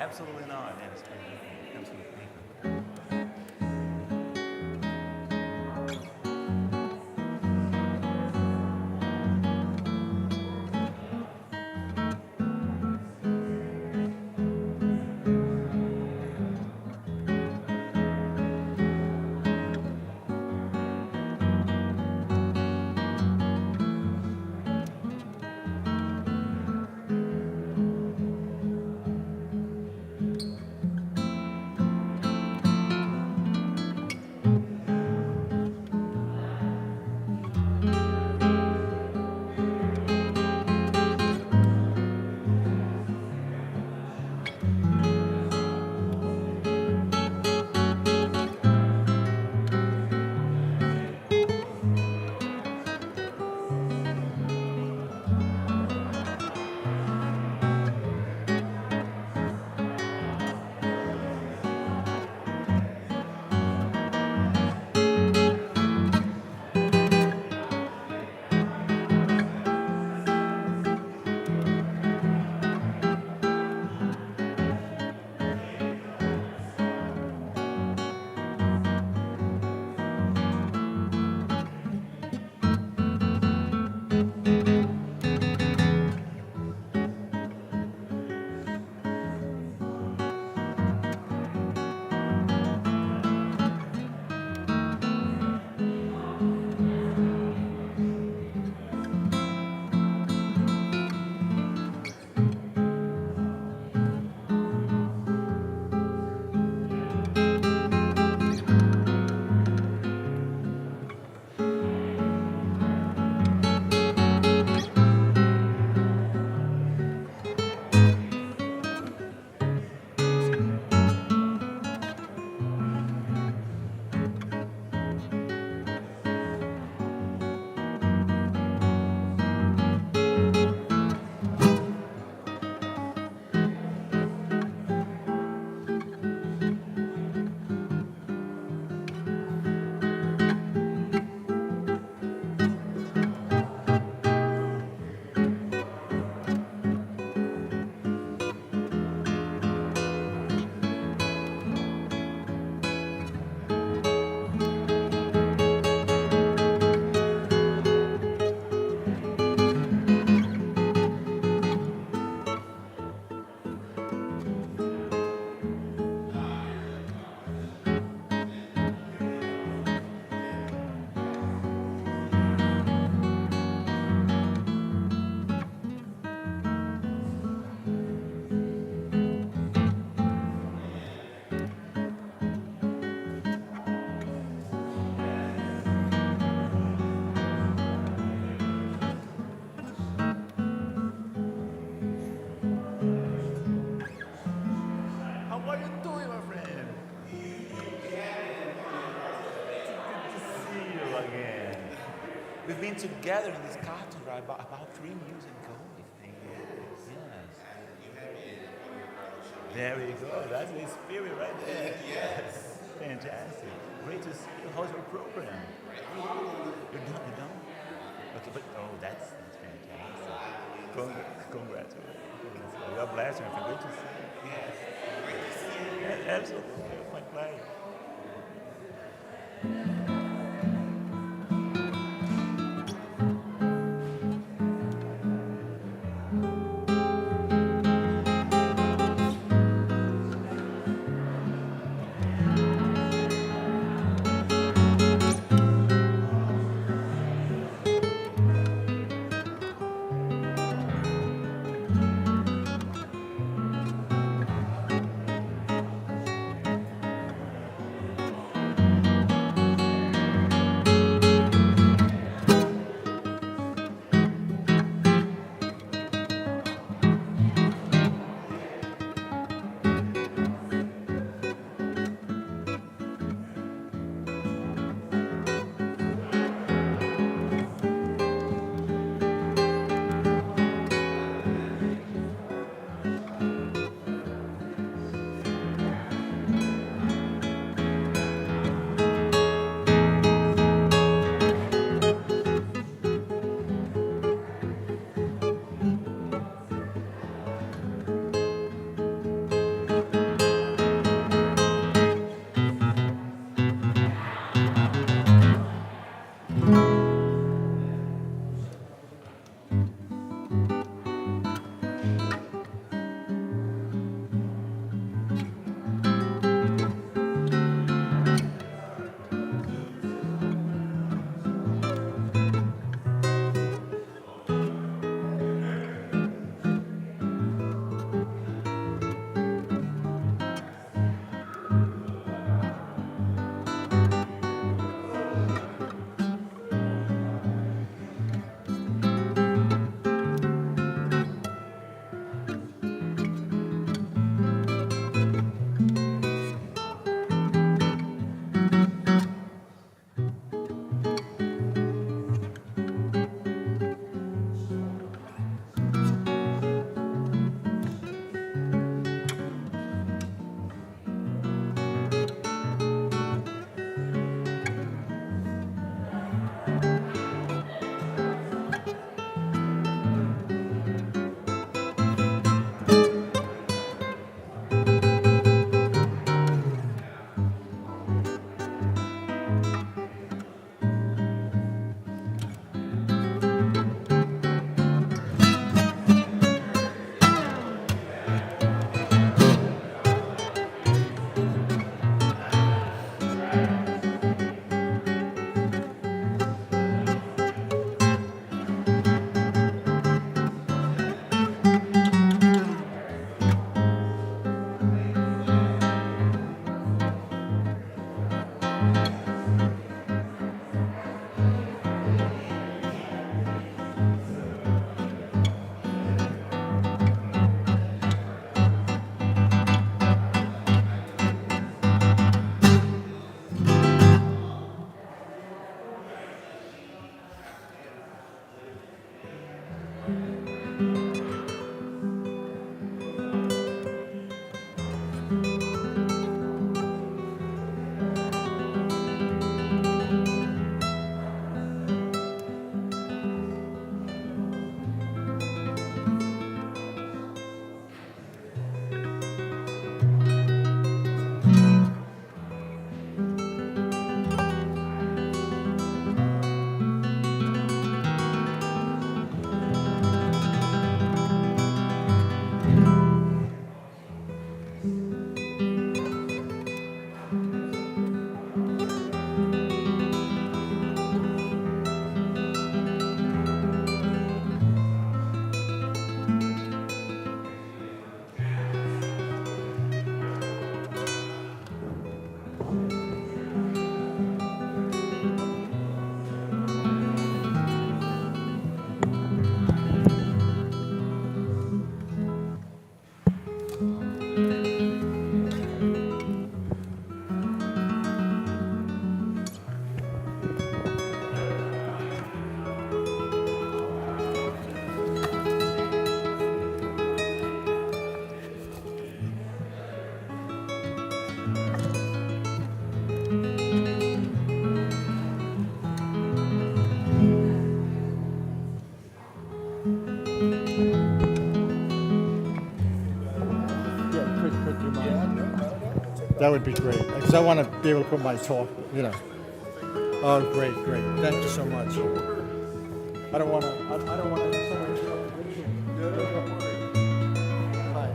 Absolutely not. Yes, absolutely. We've been together in this Catedra about 3 years ago, I think. Yes. There we go. That's the spirit right there. Yes. Fantastic. Great to see you. How's your program? You don't? Okay, but that's fantastic. Congratulations. You're blessed. Great to see you. Yes. Great to see you. Yeah, absolutely. My pleasure. That would be great, because I want to be able to put my talk, Oh, great. Thank you so much. I don't want to interrupt the video. No, don't worry. Hi.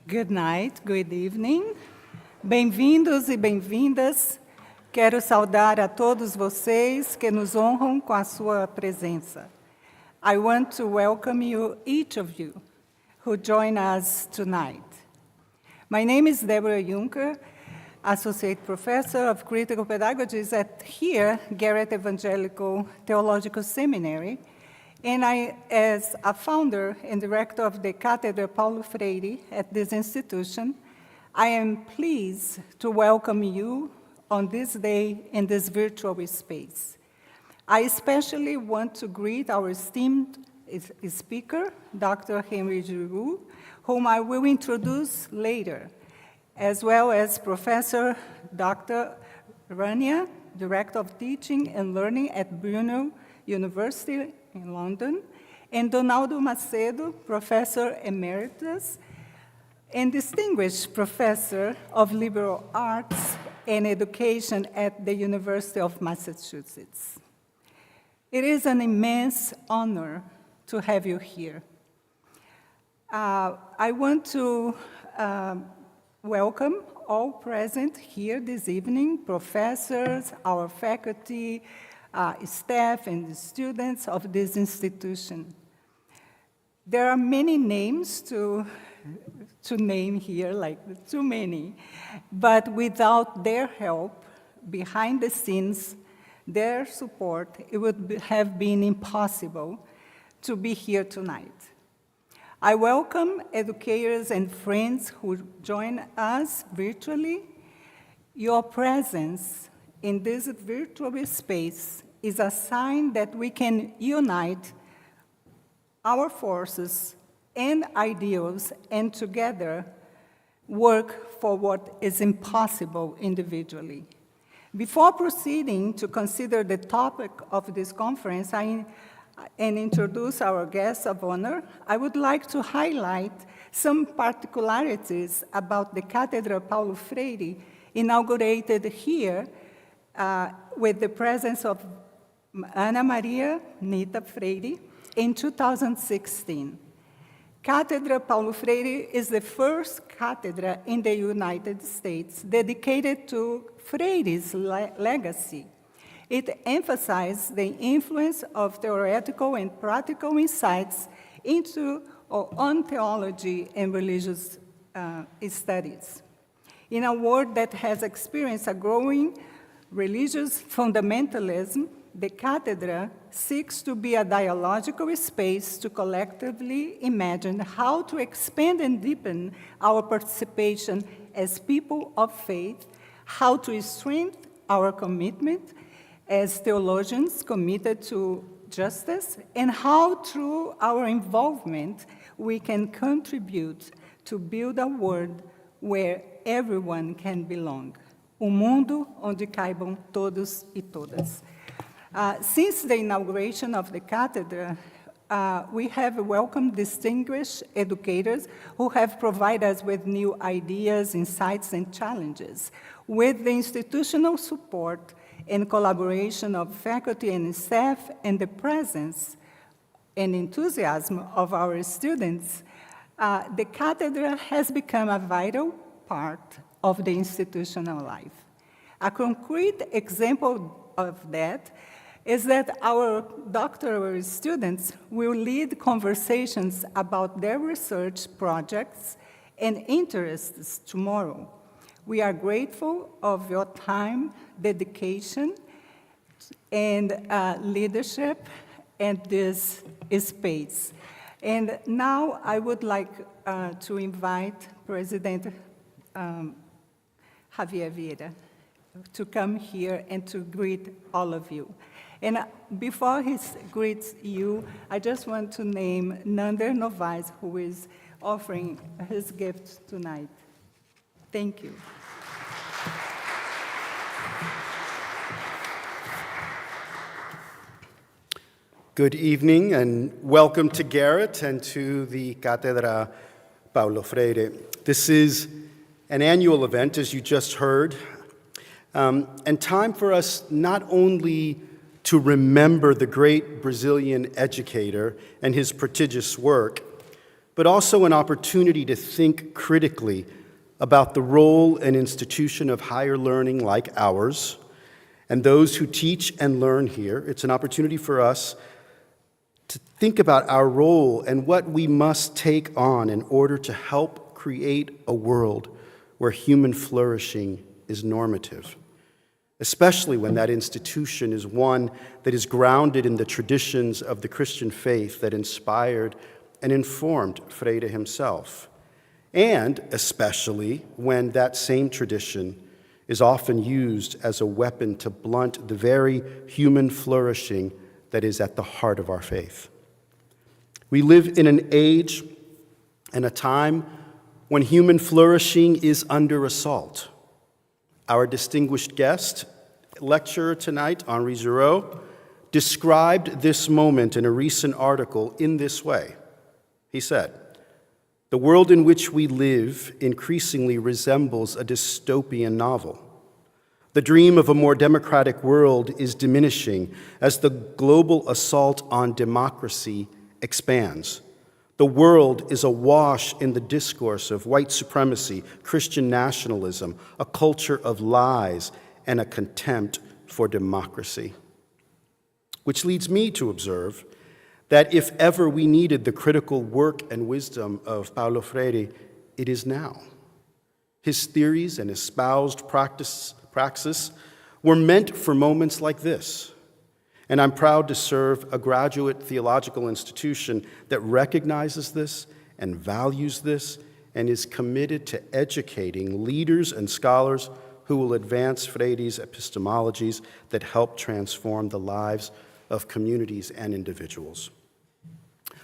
Good night, good evening. Bem-vindos e bem-vindas. Quero saudar a todos vocês que nos honram com a sua presença. I want to welcome you, each of you, who join us tonight. My name is Deborah Juncker, Associate Professor of Critical Pedagogies at Garrett-Evangelical Theological Seminary, and I, as a founder and director of the Catedra Paulo Freire at this institution, I am pleased to welcome you on this day in this virtual space. I especially want to greet our esteemed speaker, Dr. Henry Giroux, whom I will introduce later, as well as Professor Dr. Rania, Director of Teaching and Learning at Brunel University in London, and Donaldo Macedo, Professor Emeritus and Distinguished Professor of Liberal Arts and Education at the University of Massachusetts. It is an immense honor to have you here. I want to welcome all present here this evening, professors, our faculty, staff, and students of this institution. There are many names to name here, like too many, but without their help behind the scenes, their support, it would have been impossible to be here tonight. I welcome educators and friends who join us virtually. Your presence in this virtual space is a sign that we can unite our forces and ideals and together work for what is impossible individually. Before proceeding to consider the topic of this conference and introduce our guests of honor, I would like to highlight some particularities about the Catedra Paulo Freire, inaugurated here with the presence of Ana Maria Nita Freire in 2016. Catedra Paulo Freire is the first cathedra in the United States dedicated to Freire's legacy. It emphasized the influence of theoretical and practical insights into or on theology and religious studies. In a world that has experienced a growing religious fundamentalism, the Catedra seeks to be a dialogical space to collectively imagine how to expand and deepen our participation as people of faith, how to strengthen our commitment as theologians committed to justice, and how through our involvement we can contribute to build a world where everyone can belong. Mundo onde caibam todos e todas. Since the inauguration of the Catedra, we have welcomed distinguished educators who have provided us with new ideas, insights, and challenges. With the institutional support and collaboration of faculty and staff and the presence and enthusiasm of our students, the Catedra has become a vital part of the institutional life. A concrete example of that is that our doctoral students will lead conversations about their research projects and interests tomorrow. We are grateful of your time, dedication, and leadership at this space. And now I would like to invite President Javier Vieira to come here and to greet all of you. And before he greets you, I just want to name Nander Novaes, who is offering his gift tonight. Thank you. Good evening and welcome to Garrett and to the Catedra Paulo Freire. This is an annual event, as you just heard, and time for us not only to remember the great Brazilian educator and his prodigious work, but also an opportunity to think critically about the role and institution of higher learning like ours and those who teach and learn here. It's an opportunity for us to think about our role and what we must take on in order to help create a world where human flourishing is normative, especially when that institution is one that is grounded in the traditions of the Christian faith that inspired and informed Freire himself, and especially when that same tradition is often used as a weapon to blunt the very human flourishing that is at the heart of our faith. We live in an age and a time when human flourishing is under assault. Our distinguished guest, lecturer tonight, Henri Giroux, described this moment in a recent article in this way. He said, "The world in which we live increasingly resembles a dystopian novel. The dream of a more democratic world is diminishing as the global assault on democracy expands. The world is awash in the discourse of white supremacy, Christian nationalism, a culture of lies, and a contempt for democracy." Which leads me to observe that if ever we needed the critical work and wisdom of Paulo Freire, it is now. His theories and espoused praxis were meant for moments like this. And I'm proud to serve a graduate theological institution that recognizes this and values this and is committed to educating leaders and scholars who will advance Freire's epistemologies that help transform the lives of communities and individuals.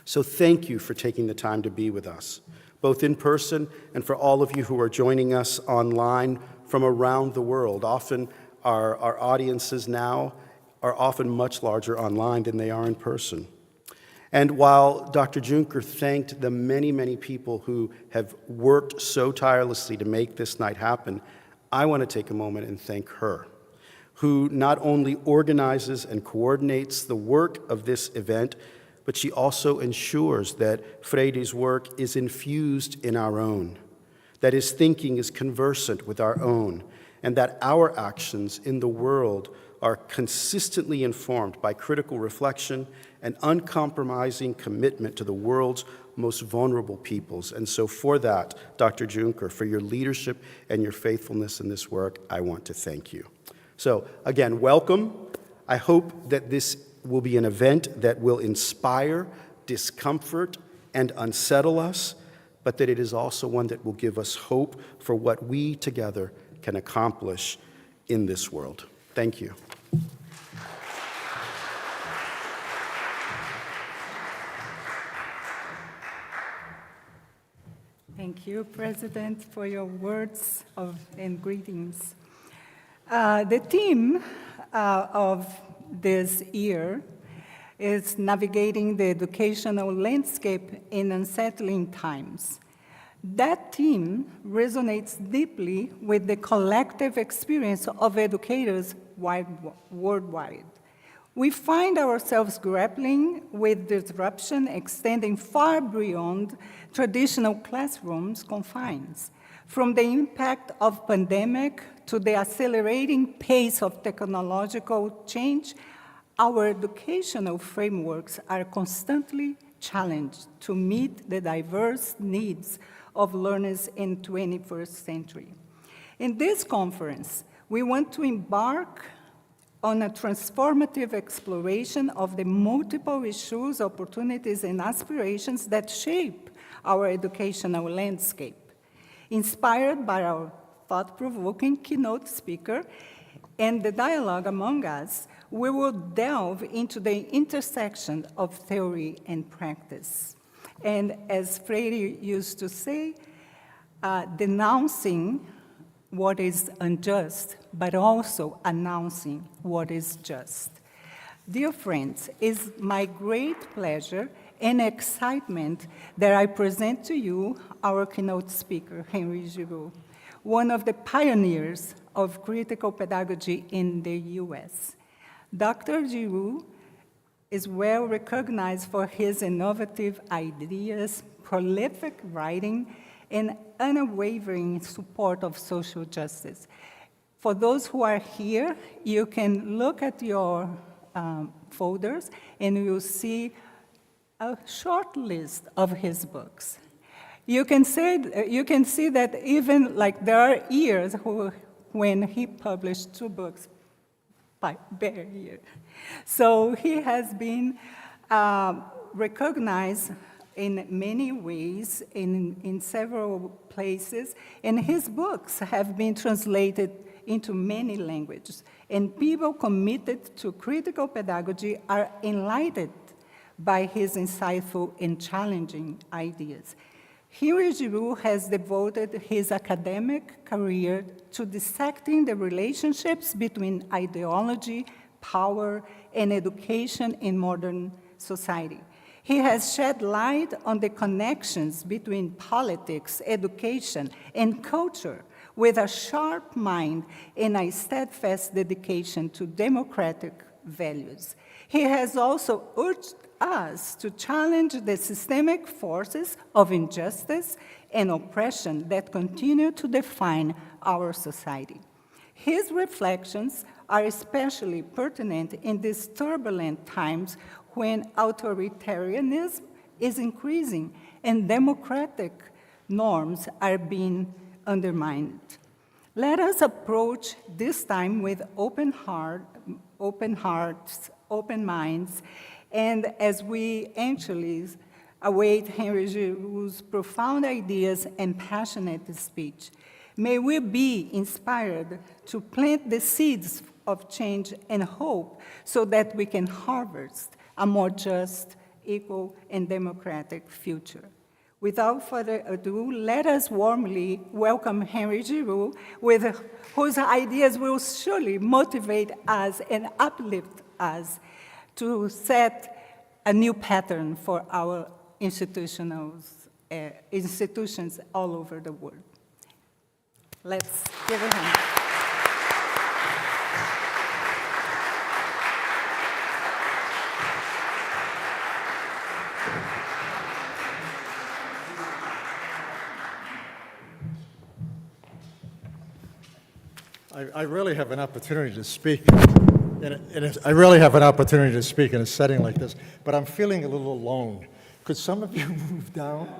So thank you for taking the time to be with us, both in person and for all of you who are joining us online from around the world. Often our audiences now are often much larger online than they are in person. And while Dr. Juncker thanked the many, many people who have worked so tirelessly to make this night happen, I want to take a moment and thank her, who not only organizes and coordinates the work of this event, but she also ensures that Freire's work is infused in our own, that his thinking is conversant with our own, and that our actions in the world are consistently informed by critical reflection and uncompromising commitment to the world's most vulnerable peoples. And so for that, Dr. Juncker, for your leadership and your faithfulness in this work, I want to thank you. So again, welcome. I hope that this will be an event that will inspire, discomfort, and unsettle us, but that it is also one that will give us hope for what we together can accomplish in this world. Thank you. Thank you, President, for your words and greetings. The theme of this year is navigating the educational landscape in unsettling times. That theme resonates deeply with the collective experience of educators worldwide. We find ourselves grappling with disruption extending far beyond traditional classrooms confines, from the impact of pandemic to the accelerating pace of technological change. Our educational frameworks are constantly challenged to meet the diverse needs of learners in the 21st century. In this conference, we want to embark on a transformative exploration of the multiple issues, opportunities, and aspirations that shape our educational landscape. Inspired by our thought-provoking keynote speaker and the dialogue among us, we will delve into the intersection of theory and practice. And as Freire used to say, denouncing what is unjust, but also announcing what is just. Dear friends, it's my great pleasure and excitement that I present to you our keynote speaker, Henry Giroux, one of the pioneers of critical pedagogy in the US. Dr. Giroux is well recognized for his innovative ideas, prolific writing, and unwavering support of social justice. For those who are here, you can look at your folders and you'll see a short list of his books. You can see that even like there are years when he published 2 books per year. So he has been recognized in many ways, in several places, and his books have been translated into many languages, and people committed to critical pedagogy are enlightened by his insightful and challenging ideas. Henry Giroux has devoted his academic career to dissecting the relationships between ideology, power, and education in modern society. He has shed light on the connections between politics, education, and culture with a sharp mind and a steadfast dedication to democratic values. He has also urged us to challenge the systemic forces of injustice and oppression that continue to define our society. His reflections are especially pertinent in these turbulent times when authoritarianism is increasing and democratic norms are being undermined. Let us approach this time with open hearts, open minds, and as we anxiously await Henry Giroux's profound ideas and passionate speech, may we be inspired to plant the seeds of change and hope so that we can harvest a more just, equal, and democratic future. Without further ado, let us warmly welcome Henry Giroux, whose ideas will surely motivate us and uplift us to set a new pattern for our institutions all over the world. Let's give a hand. I really have an opportunity to speak. I really have an opportunity to speak in a setting like this, but I'm feeling a little alone. Could some of you move down?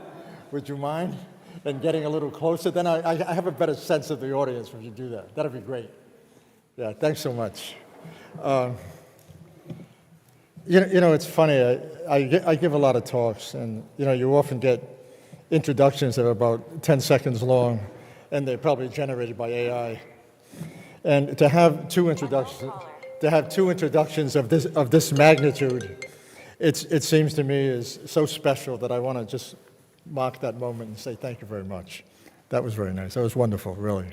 Would you mind? And getting a little closer? Then I have a better sense of the audience if you do that. That'd be great. Yeah, thanks so much. It's funny. I give a lot of talks, and you often get introductions that are about 10 seconds long, and they're probably generated by AI. And to have two introductions of this magnitude, it seems to me is so special that I want to just mark that moment and say thank you very much. That was very nice. That was wonderful, really.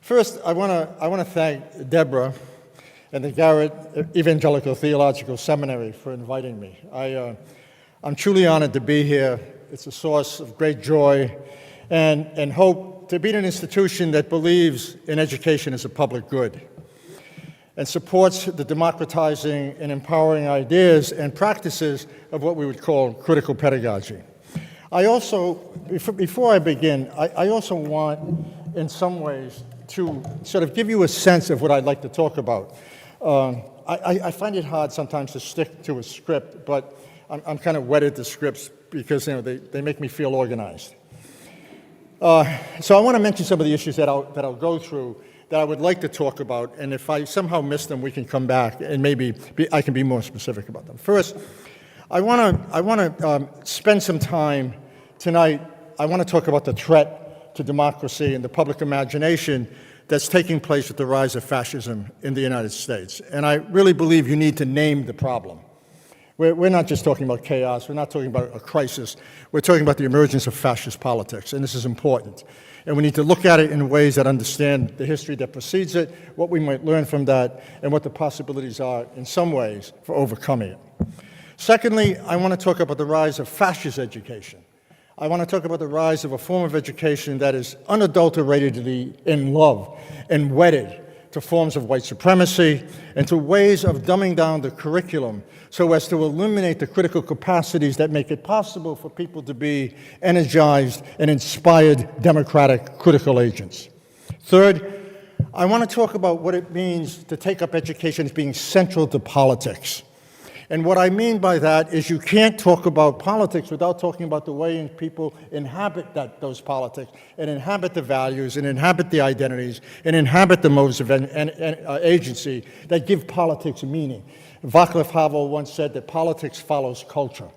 First, I want to thank Deborah and the Garrett-Evangelical Theological Seminary for inviting me. I'm truly honored to be here. It's a source of great joy and hope to be in an institution that believes in education as a public good and supports the democratizing and empowering ideas and practices of what we would call critical pedagogy. I also, before I begin, I also want, in some ways, to sort of give you a sense of what I'd like to talk about. I find it hard sometimes to stick to a script, but I'm kind of wedded to scripts because they make me feel organized. So I want to mention some of the issues that I'll go through that I would like to talk about, and if I somehow miss them, we can come back and maybe I can be more specific about them. First, I want to spend some time tonight. I want to talk about the threat to democracy and the public imagination that's taking place with the rise of fascism in the United States. And I really believe you need to name the problem. We're not just talking about chaos. We're not talking about a crisis. We're talking about the emergence of fascist politics, and this is important. And we need to look at it in ways that understand the history that precedes it, what we might learn from that, and what the possibilities are, in some ways, for overcoming it. Secondly, I want to talk about the rise of fascist education. I want to talk about the rise of a form of education that is unadulteratedly in love and wedded to forms of white supremacy and to ways of dumbing down the curriculum so as to eliminate the critical capacities that make it possible for people to be energized and inspired democratic critical agents. Third, I want to talk about what it means to take up education as being central to politics. And what I mean by that is you can't talk about politics without talking about the way people inhabit those politics and inhabit the values and inhabit the identities and inhabit the modes of agency that give politics meaning. Václav Havel once said that politics follows culture.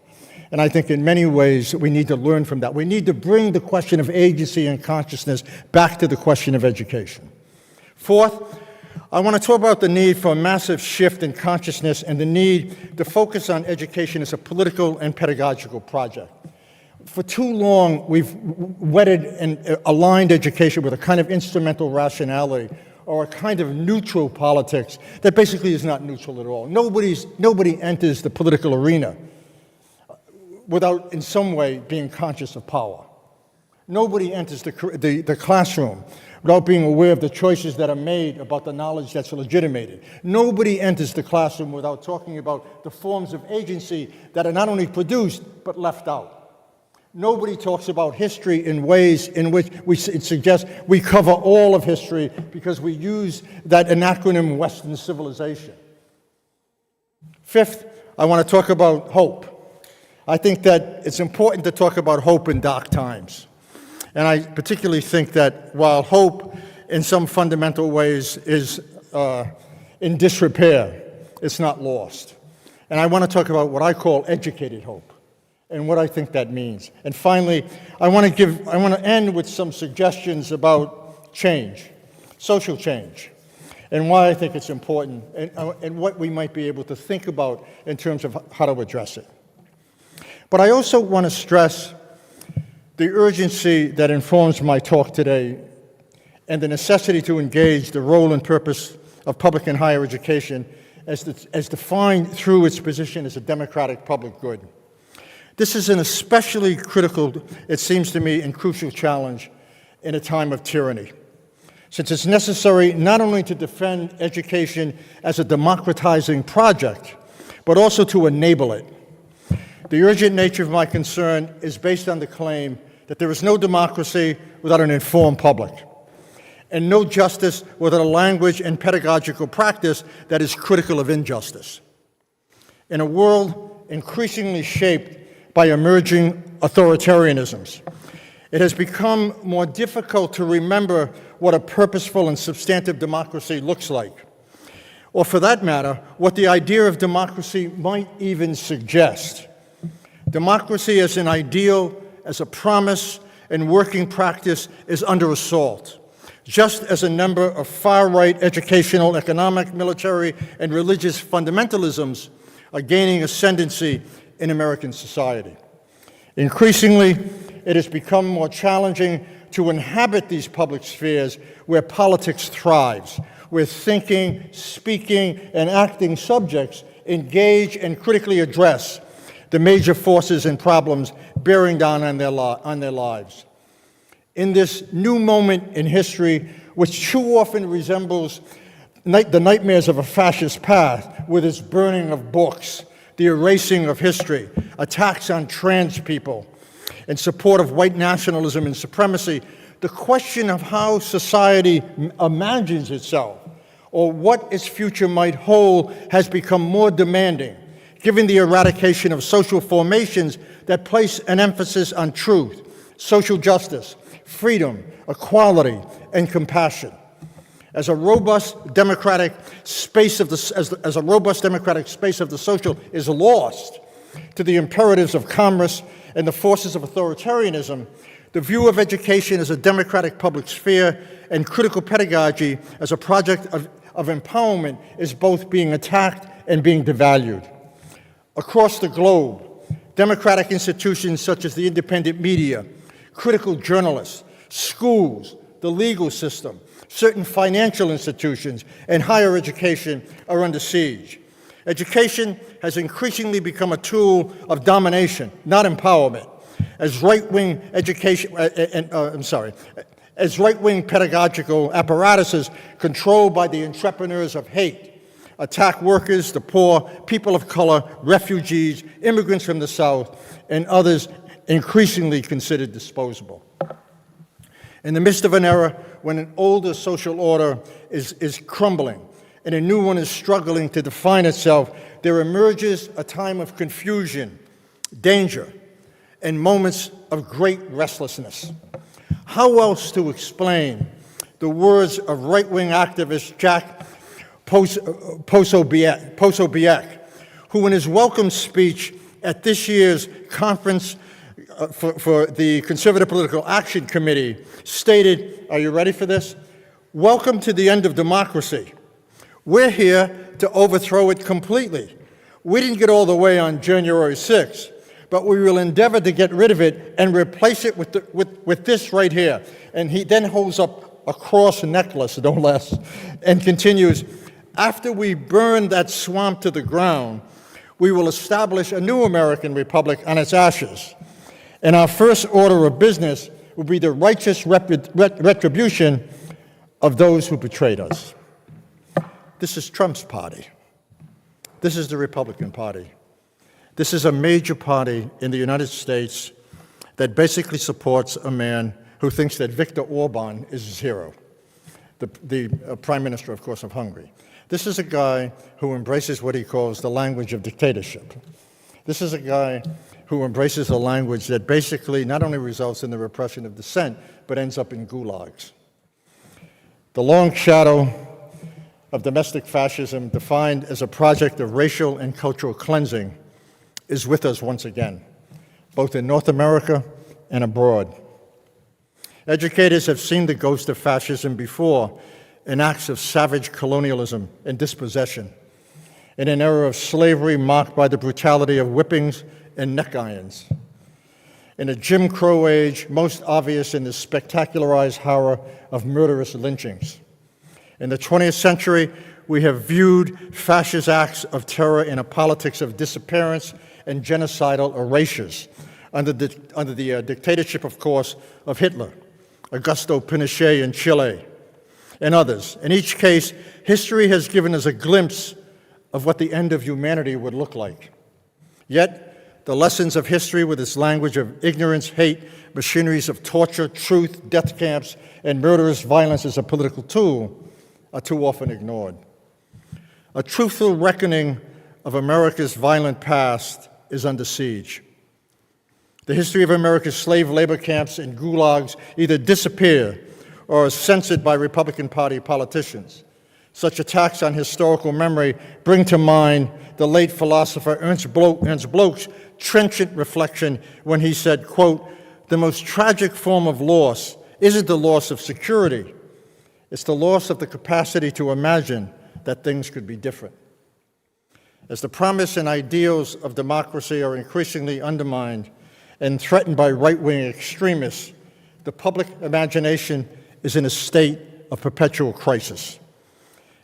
And I think in many ways we need to learn from that. We need to bring the question of agency and consciousness back to the question of education. Fourth, I want to talk about the need for a massive shift in consciousness and the need to focus on education as a political and pedagogical project. For too long, we've wedded and aligned education with a kind of instrumental rationality or a kind of neutral politics that basically is not neutral at all. Nobody enters the political arena without, in some way, being conscious of power. Nobody enters the classroom without being aware of the choices that are made about the knowledge that's legitimated. Nobody enters the classroom without talking about the forms of agency that are not only produced, but left out. Nobody talks about history in ways in which it suggests we cover all of history because we use that acronym Western civilization. Fifth, I want to talk about hope. I think that it's important to talk about hope in dark times. And I particularly think that while hope in some fundamental ways is in disrepair, it's not lost. And I want to talk about what I call educated hope and what I think that means. And finally, I want to end with some suggestions about change, social change, and why I think it's important and what we might be able to think about in terms of how to address it. But I also want to stress the urgency that informs my talk today and the necessity to engage the role and purpose of public and higher education as defined through its position as a democratic public good. This is an especially critical, it seems to me, and crucial challenge in a time of tyranny, since it's necessary not only to defend education as a democratizing project, but also to enable it. The urgent nature of my concern is based on the claim that there is no democracy without an informed public. and no justice without a language and pedagogical practice that is critical of injustice. In a world increasingly shaped by emerging authoritarianisms, it has become more difficult to remember what a purposeful and substantive democracy looks like, or for that matter, what the idea of democracy might even suggest. Democracy as an ideal, as a promise, and working practice is under assault, just as a number of far-right educational, economic, military, and religious fundamentalisms are gaining ascendancy in American society. Increasingly, it has become more challenging to inhabit these public spheres where politics thrives, where thinking, speaking, and acting subjects engage and critically address the major forces and problems bearing down on their lives. In this new moment in history, which too often resembles the nightmares of a fascist past, with its burning of books, the erasing of history, attacks on trans people, in support of white nationalism and supremacy, the question of how society imagines itself or what its future might hold has become more demanding, given the eradication of social formations that place an emphasis on truth, social justice, freedom, equality, and compassion. As a robust democratic space of the social is lost to the imperatives of commerce and the forces of authoritarianism, the view of education as a democratic public sphere and critical pedagogy as a project of empowerment is both being attacked and being devalued. Across the globe, democratic institutions such as the independent media, critical journalists, schools, the legal system, certain financial institutions, and higher education are under siege. Education has increasingly become a tool of domination, not empowerment, as right-wing pedagogical apparatuses controlled by the entrepreneurs of hate attack workers, the poor, people of color, refugees, immigrants from the South, and others increasingly considered disposable. In the midst of an era when an older social order is crumbling and a new one is struggling to define itself, there emerges a time of confusion, danger, and moments of great restlessness. How else to explain the words of right-wing activist Jack Posobiec, who in his welcome speech at this year's conference for the Conservative Political Action Committee stated, are you ready for this? "Welcome to the end of democracy. We're here to overthrow it completely. We didn't get all the way on January 6th, but we will endeavor to get rid of it and replace it with this right here." And he then holds up a cross necklace, no less, and continues, "After we burn that swamp to the ground, we will establish a new American republic on its ashes. And our first order of business will be the righteous retribution of those who betrayed us." This is Trump's party. This is the Republican Party. This is a major party in the United States that basically supports a man who thinks that Viktor Orban is his hero, the Prime Minister, of course, of Hungary. This is a guy who embraces what he calls the language of dictatorship. This is a guy who embraces a language that basically not only results in the repression of dissent, but ends up in gulags. The long shadow of domestic fascism, defined as a project of racial and cultural cleansing, is with us once again, both in North America and abroad. Educators have seen the ghost of fascism before in acts of savage colonialism and dispossession, in an era of slavery marked by the brutality of whippings and neck irons, in a Jim Crow age most obvious in the spectacularized horror of murderous lynchings. In the 20th century, we have viewed fascist acts of terror in a politics of disappearance and genocidal erasures under the dictatorship, of course, of Hitler, Augusto Pinochet in Chile, and others. In each case, history has given us a glimpse of what the end of humanity would look like. Yet, the lessons of history with its language of ignorance, hate, machineries of torture, truth, death camps, and murderous violence as a political tool are too often ignored. A truthful reckoning of America's violent past is under siege. The history of America's slave labor camps and gulags either disappear or are censored by Republican Party politicians. Such attacks on historical memory bring to mind the late philosopher Ernst Bloch's trenchant reflection when he said, quote, "The most tragic form of loss isn't the loss of security, it's the loss of the capacity to imagine that things could be different." As the promise and ideals of democracy are increasingly undermined and threatened by right-wing extremists, the public imagination is in a state of perpetual crisis.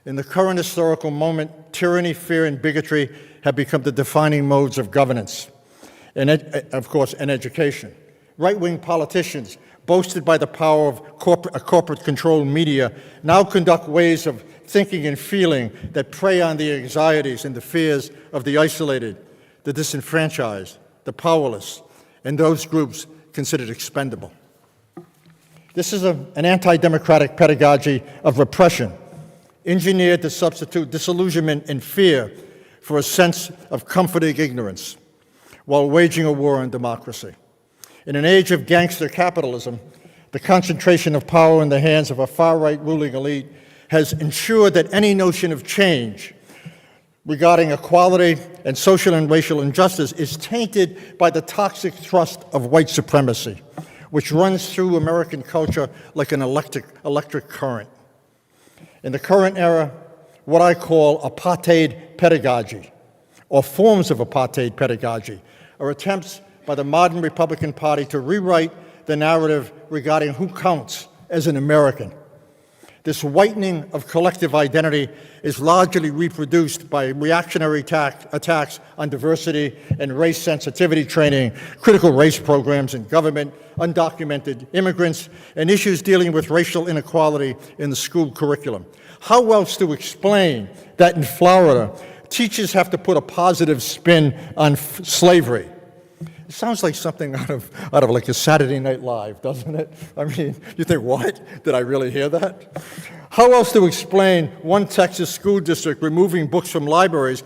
In the current historical moment, tyranny, fear, and bigotry have become the defining modes of governance, and of course, and education. Right-wing politicians, boasted by the power of corporate-controlled media, now conduct ways of thinking and feeling that prey on the anxieties and the fears of the isolated, the disenfranchised, the powerless, and those groups considered expendable. This is an anti-democratic pedagogy of repression, engineered to substitute disillusionment and fear for a sense of comforting ignorance, while waging a war on democracy. In an age of gangster capitalism, the concentration of power in the hands of a far-right ruling elite has ensured that any notion of change regarding equality and social and racial injustice is tainted by the toxic thrust of white supremacy, which runs through American culture like an electric current. In the current era, what I call apartheid pedagogy, or forms of apartheid pedagogy, are attempts by the modern Republican Party to rewrite the narrative regarding who counts as an American. This whitening of collective identity is largely reproduced by reactionary attacks on diversity and race sensitivity training, critical race programs in government, undocumented immigrants, and issues dealing with racial inequality in the school curriculum. How else to explain that in Florida, teachers have to put a positive spin on slavery? It sounds like something out of like a Saturday Night Live, doesn't it? I mean, you think, what? Did I really hear that? How else to explain one Texas school district removing books from libraries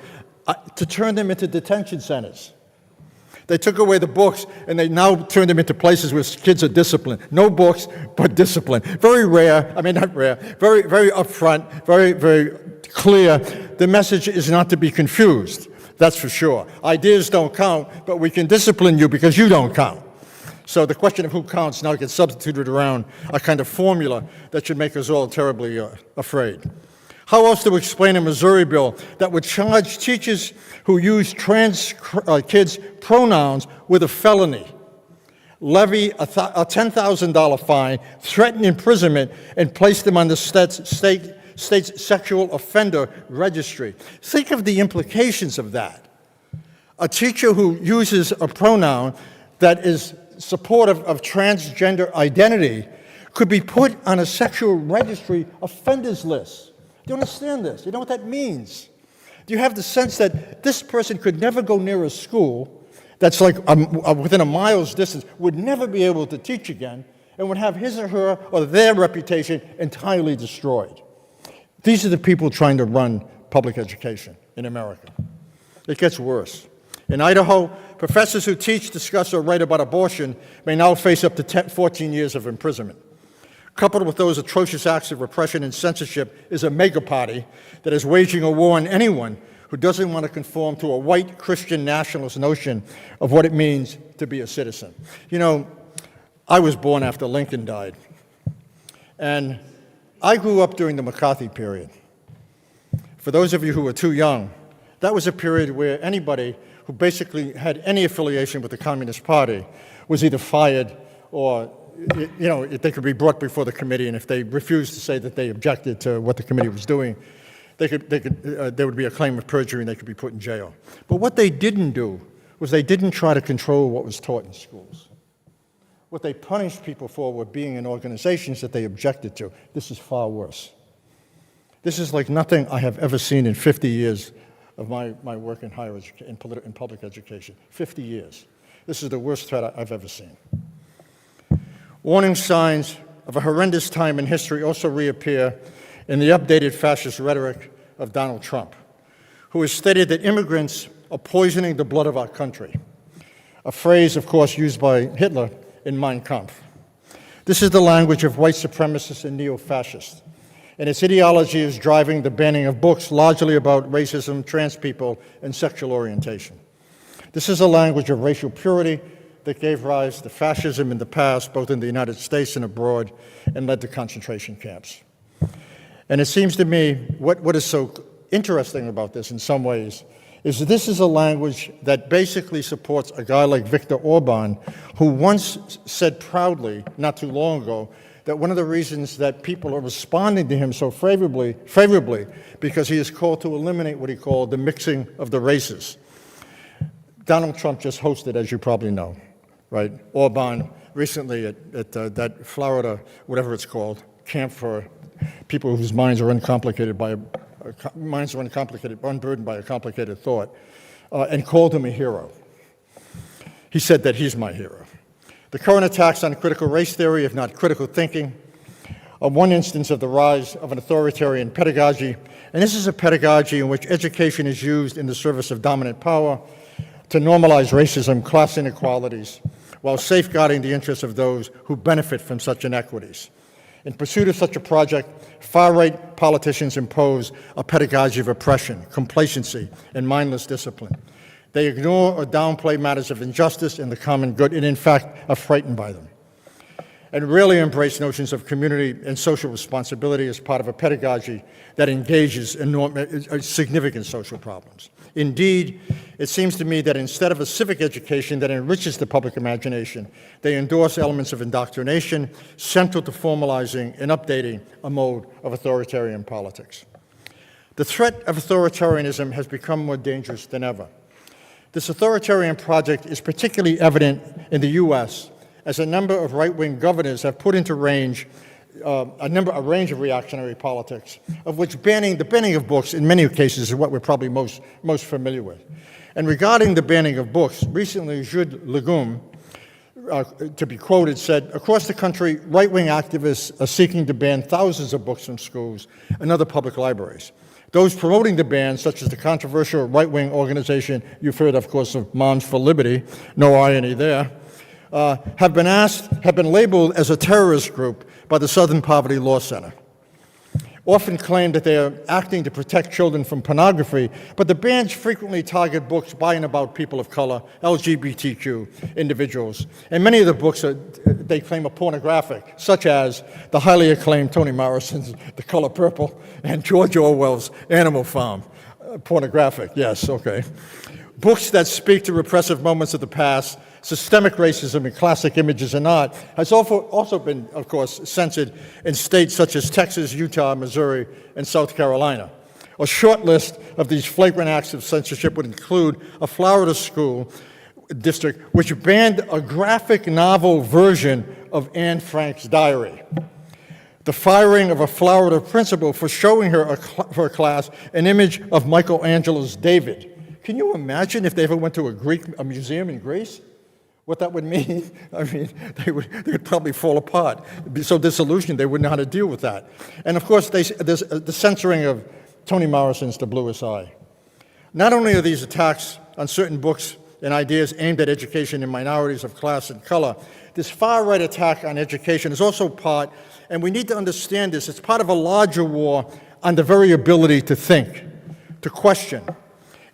to turn them into detention centers? They took away the books, and they now turn them into places where kids are disciplined. No books, but discipline. Very rare, I mean, not rare, very, very upfront, very, very clear. The message is not to be confused. That's for sure. Ideas don't count, but we can discipline you because you don't count. So the question of who counts now gets substituted around a kind of formula that should make us all terribly afraid. How else to explain a Missouri bill that would charge teachers who use trans kids' pronouns with a felony, levy a $10,000 fine, threaten imprisonment, and place them on the state's sexual offender registry? Think of the implications of that. A teacher who uses a pronoun that is supportive of transgender identity could be put on a sexual registry offenders list. Do you understand this? You know what that means? Do you have the sense that this person could never go near a school that's like within a mile's distance, would never be able to teach again, and would have his or her or their reputation entirely destroyed? These are the people trying to run public education in America. It gets worse. In Idaho, professors who teach, discuss, or write about abortion may now face up to 14 years of imprisonment. Coupled with those atrocious acts of repression and censorship is a mega party that is waging a war on anyone who doesn't want to conform to a white Christian nationalist notion of what it means to be a citizen. You know, I was born after Lincoln died, and I grew up during the McCarthy period. For those of you who are too young, that was a period where anybody who basically had any affiliation with the Communist Party was either fired or, you know, they could be brought before the committee, and if they refused to say that they objected to what the committee was doing, there would be a claim of perjury and they could be put in jail. But what they didn't do was they didn't try to control what was taught in schools. What they punished people for were being in organizations that they objected to. This is far worse. This is like nothing I have ever seen in 50 years of my work in higher education, in public education. 50 years. This is the worst threat I've ever seen. Warning signs of a horrendous time in history also reappear in the updated fascist rhetoric of Donald Trump, who has stated that immigrants are poisoning the blood of our country, a phrase, of course, used by Hitler in Mein Kampf. This is the language of white supremacists and neo-fascists, and its ideology is driving the banning of books largely about racism, trans people, and sexual orientation. This is a language of racial purity that gave rise to fascism in the past, both in the United States and abroad, and led to concentration camps. And it seems to me, what is so interesting about this in some ways is that this is a language that basically supports a guy like Viktor Orban, who once said proudly, not too long ago, that one of the reasons that people are responding to him so favorably, because he is called to eliminate what he called the mixing of the races. Donald Trump just hosted, as you probably know, right? Orban recently at that Florida, whatever it's called, camp for people whose minds are unburdened by a complicated thought, and called him a hero. He said that he's my hero. The current attacks on critical race theory, if not critical thinking, are one instance of the rise of an authoritarian pedagogy, and this is a pedagogy in which education is used in the service of dominant power to normalize racism, class inequalities, while safeguarding the interests of those who benefit from such inequities. In pursuit of such a project, far-right politicians impose a pedagogy of oppression, complacency, and mindless discipline. They ignore or downplay matters of injustice and the common good, and in fact are frightened by them, and rarely embrace notions of community and social responsibility as part of a pedagogy that engages in significant social problems. Indeed, it seems to me that instead of a civic education that enriches the public imagination, they endorse elements of indoctrination central to formalizing and updating a mode of authoritarian politics. The threat of authoritarianism has become more dangerous than ever. This authoritarian project is particularly evident in the U.S., as a number of right-wing governors have put into range a range of reactionary politics, of which the banning of books in many cases is what we're probably most familiar with. And regarding the banning of books, recently Jude Legume, to be quoted, said, "Across the country, right-wing activists are seeking to ban thousands of books from schools and other public libraries. Those promoting the ban, such as the controversial right-wing organization you've heard, of course, of Moms for Liberty, no irony there, have been labeled as a terrorist group by the Southern Poverty Law Center. Often claim that they are acting to protect children from pornography, but the bans frequently target books by and about people of color, LGBTQ individuals, and many of the books they claim are pornographic, such as the highly acclaimed Toni Morrison's The Color Purple and George Orwell's Animal Farm. Pornographic, yes, okay. Books that speak to repressive moments of the past, systemic racism in classic images and art, has also been, of course, censored in states such as Texas, Utah, Missouri, and South Carolina. A short list of these flagrant acts of censorship would include a Florida school district which banned a graphic novel version of Anne Frank's diary, the firing of a Florida principal for showing her her class an image of Michelangelo's David. Can you imagine if they ever went to a museum in Greece? What that would mean? I mean, they would probably fall apart. They'd be so disillusioned they wouldn't know how to deal with that. And of course, there's the censoring of Toni Morrison's The Bluest Eye. Not only are these attacks on certain books and ideas aimed at education in minorities of class and color, this far-right attack on education is also part, and we need to understand this, it's part of a larger war on the very ability to think, to question,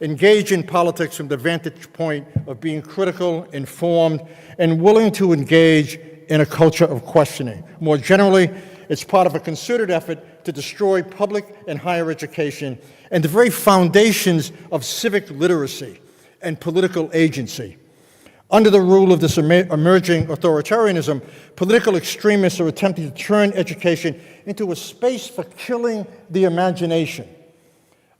engage in politics from the vantage point of being critical, informed, and willing to engage in a culture of questioning. More generally, it's part of a concerted effort to destroy public and higher education and the very foundations of civic literacy and political agency. Under the rule of this emerging authoritarianism, political extremists are attempting to turn education into a space for killing the imagination,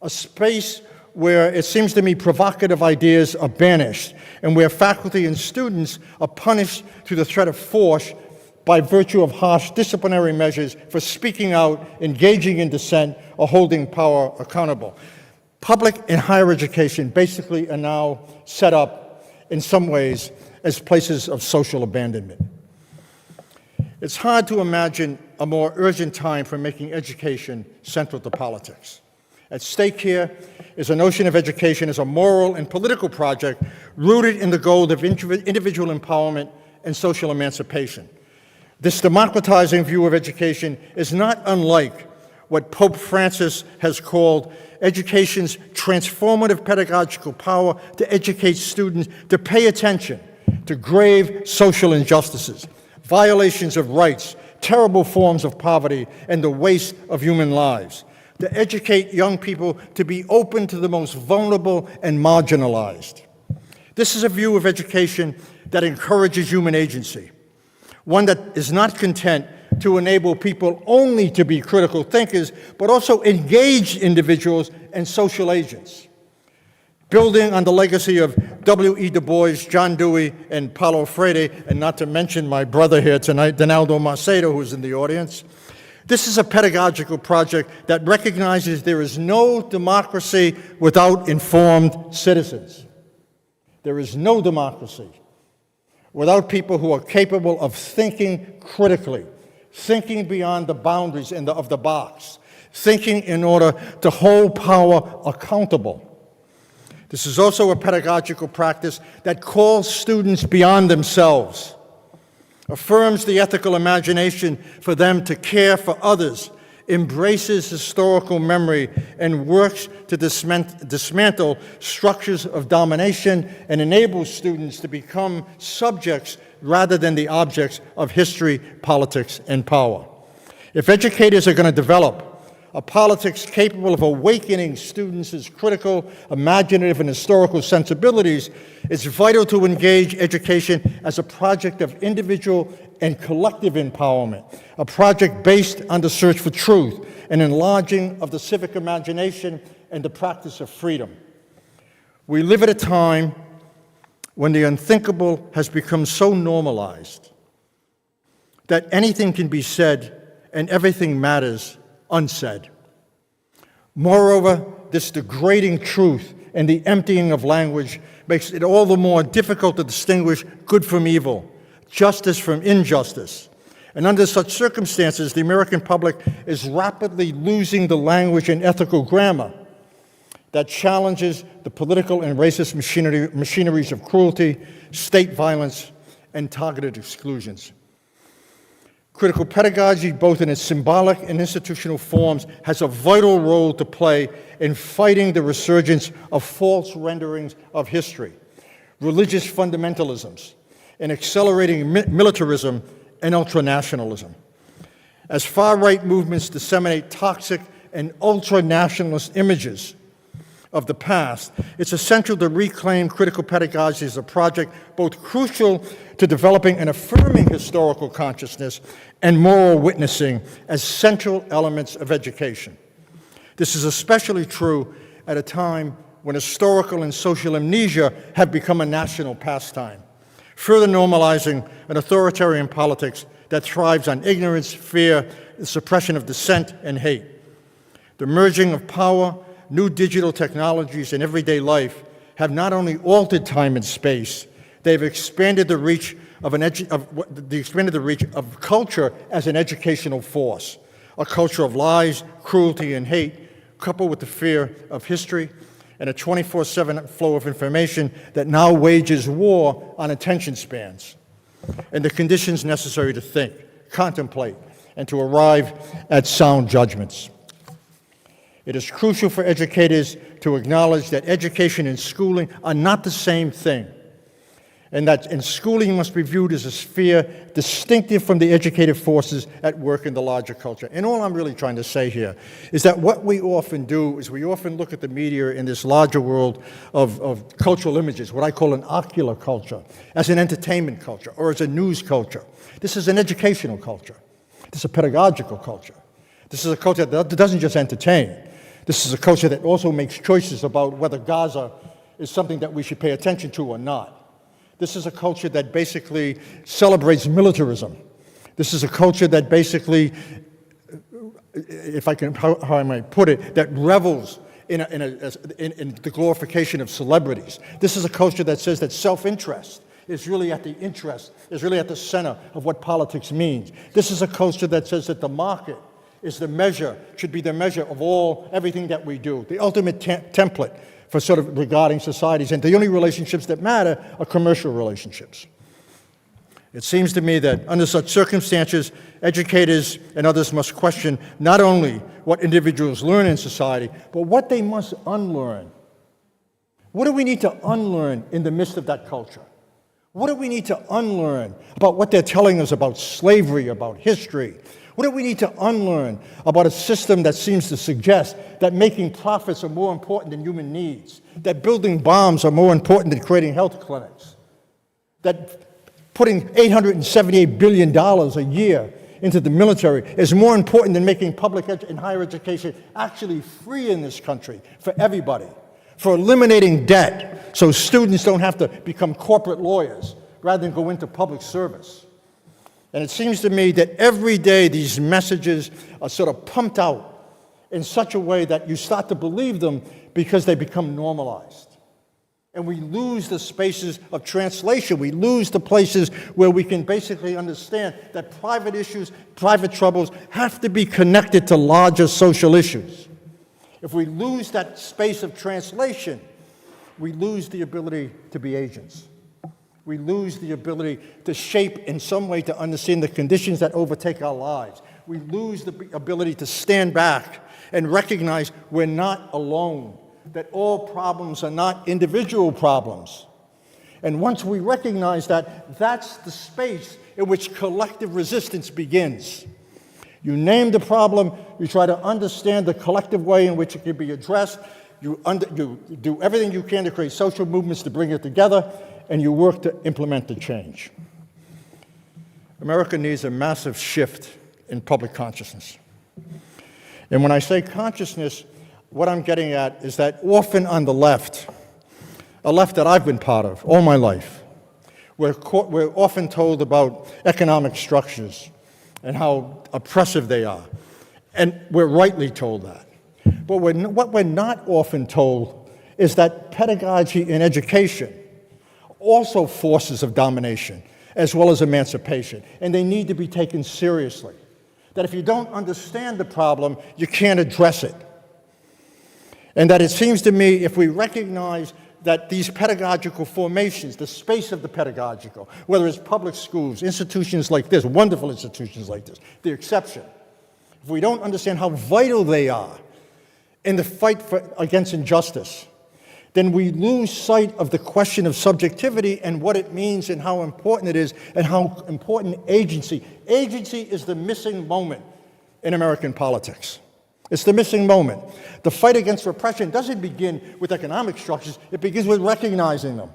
a space where it seems to me provocative ideas are banished, and where faculty and students are punished through the threat of force by virtue of harsh disciplinary measures for speaking out, engaging in dissent, or holding power accountable. Public and higher education basically are now set up in some ways as places of social abandonment. It's hard to imagine a more urgent time for making education central to politics. At stake here is a notion of education as a moral and political project rooted in the goal of individual empowerment and social emancipation. This democratizing view of education is not unlike what Pope Francis has called education's transformative pedagogical power to educate students to pay attention to grave social injustices, violations of rights, terrible forms of poverty, and the waste of human lives, to educate young people to be open to the most vulnerable and marginalized. This is a view of education that encourages human agency, one that is not content to enable people only to be critical thinkers, but also engaged individuals and social agents. Building on the legacy of W.E. Du Bois, John Dewey, and Paulo Freire, and not to mention my brother here tonight, Donaldo Macedo, who's in the audience, this is a pedagogical project that recognizes there is no democracy without informed citizens. There is no democracy without people who are capable of thinking critically, thinking beyond the boundaries of the box, thinking in order to hold power accountable. This is also a pedagogical practice that calls students beyond themselves, affirms the ethical imagination for them to care for others, embraces historical memory, and works to dismantle structures of domination and enables students to become subjects rather than the objects of history, politics, and power. If educators are going to develop a politics capable of awakening students' critical, imaginative, and historical sensibilities, it's vital to engage education as a project of individual and collective empowerment, a project based on the search for truth, an enlarging of the civic imagination, and the practice of freedom. We live at a time when the unthinkable has become so normalized that anything can be said and everything matters unsaid. Moreover, this degrading truth and the emptying of language makes it all the more difficult to distinguish good from evil, justice from injustice. And under such circumstances, the American public is rapidly losing the language and ethical grammar that challenges the political and racist machineries of cruelty, state violence, and targeted exclusions. Critical pedagogy, both in its symbolic and institutional forms, has a vital role to play in fighting the resurgence of false renderings of history, religious fundamentalisms, and accelerating militarism and ultranationalism. As far-right movements disseminate toxic and ultranationalist images of the past, it's essential to reclaim critical pedagogy as a project both crucial to developing and affirming historical consciousness and moral witnessing as central elements of education. This is especially true at a time when historical and social amnesia have become a national pastime, further normalizing an authoritarian politics that thrives on ignorance, fear, the suppression of dissent, and hate. The merging of power, new digital technologies, and everyday life have not only altered time and space, they've expanded the reach of culture as an educational force, a culture of lies, cruelty, and hate, coupled with the fear of history and a 24/7 flow of information that now wages war on attention spans and the conditions necessary to think, contemplate, and to arrive at sound judgments. It is crucial for educators to acknowledge that education and schooling are not the same thing, and that schooling must be viewed as a sphere distinctive from the educative forces at work in the larger culture. And all I'm really trying to say here is that what we often do is we often look at the media in this larger world of cultural images, what I call an ocular culture, as an entertainment culture or as a news culture. This is an educational culture. This is a pedagogical culture. This is a culture that doesn't just entertain. This is a culture that also makes choices about whether Gaza is something that we should pay attention to or not. This is a culture that basically celebrates militarism. This is a culture that basically, if I can, how I might put it, that revels in the glorification of celebrities. This is a culture that says that self-interest is really at the center of what politics means. This is a culture that says that the market is should be the measure of everything that we do, the ultimate template for sort of regarding societies, and the only relationships that matter are commercial relationships. It seems to me that under such circumstances, educators and others must question not only what individuals learn in society, but what they must unlearn. What do we need to unlearn in the midst of that culture? What do we need to unlearn about what they're telling us about slavery, about history? What do we need to unlearn about a system that seems to suggest that making profits are more important than human needs, that building bombs are more important than creating health clinics, that putting $878 billion a year into the military is more important than making public and higher education actually free in this country for everybody, for eliminating debt so students don't have to become corporate lawyers rather than go into public service. And it seems to me that every day these messages are sort of pumped out in such a way that you start to believe them because they become normalized. And we lose the spaces of translation. We lose the places where we can basically understand that private issues, private troubles have to be connected to larger social issues. If we lose that space of translation, we lose the ability to be agents. We lose the ability to shape in some way to understand the conditions that overtake our lives. We lose the ability to stand back and recognize we're not alone, that all problems are not individual problems. And once we recognize that, that's the space in which collective resistance begins. You name the problem, you try to understand the collective way in which it can be addressed, you do everything you can to create social movements to bring it together, and you work to implement the change. America needs a massive shift in public consciousness. And when I say consciousness, what I'm getting at is that often on the left, a left that I've been part of all my life, we're often told about economic structures and how oppressive they are. And we're rightly told that. But what we're not often told is that pedagogy and education also forces of domination as well as emancipation, and they need to be taken seriously. That if you don't understand the problem, you can't address it. And that it seems to me, if we recognize that these pedagogical formations, the space of the pedagogical, whether it's public schools, institutions like this, wonderful institutions like this, the exception, if we don't understand how vital they are in the fight against injustice, then we lose sight of the question of subjectivity and what it means and how important it is and how important agency. Agency is the missing moment in American politics. It's the missing moment. The fight against repression doesn't begin with economic structures. It begins with recognizing them.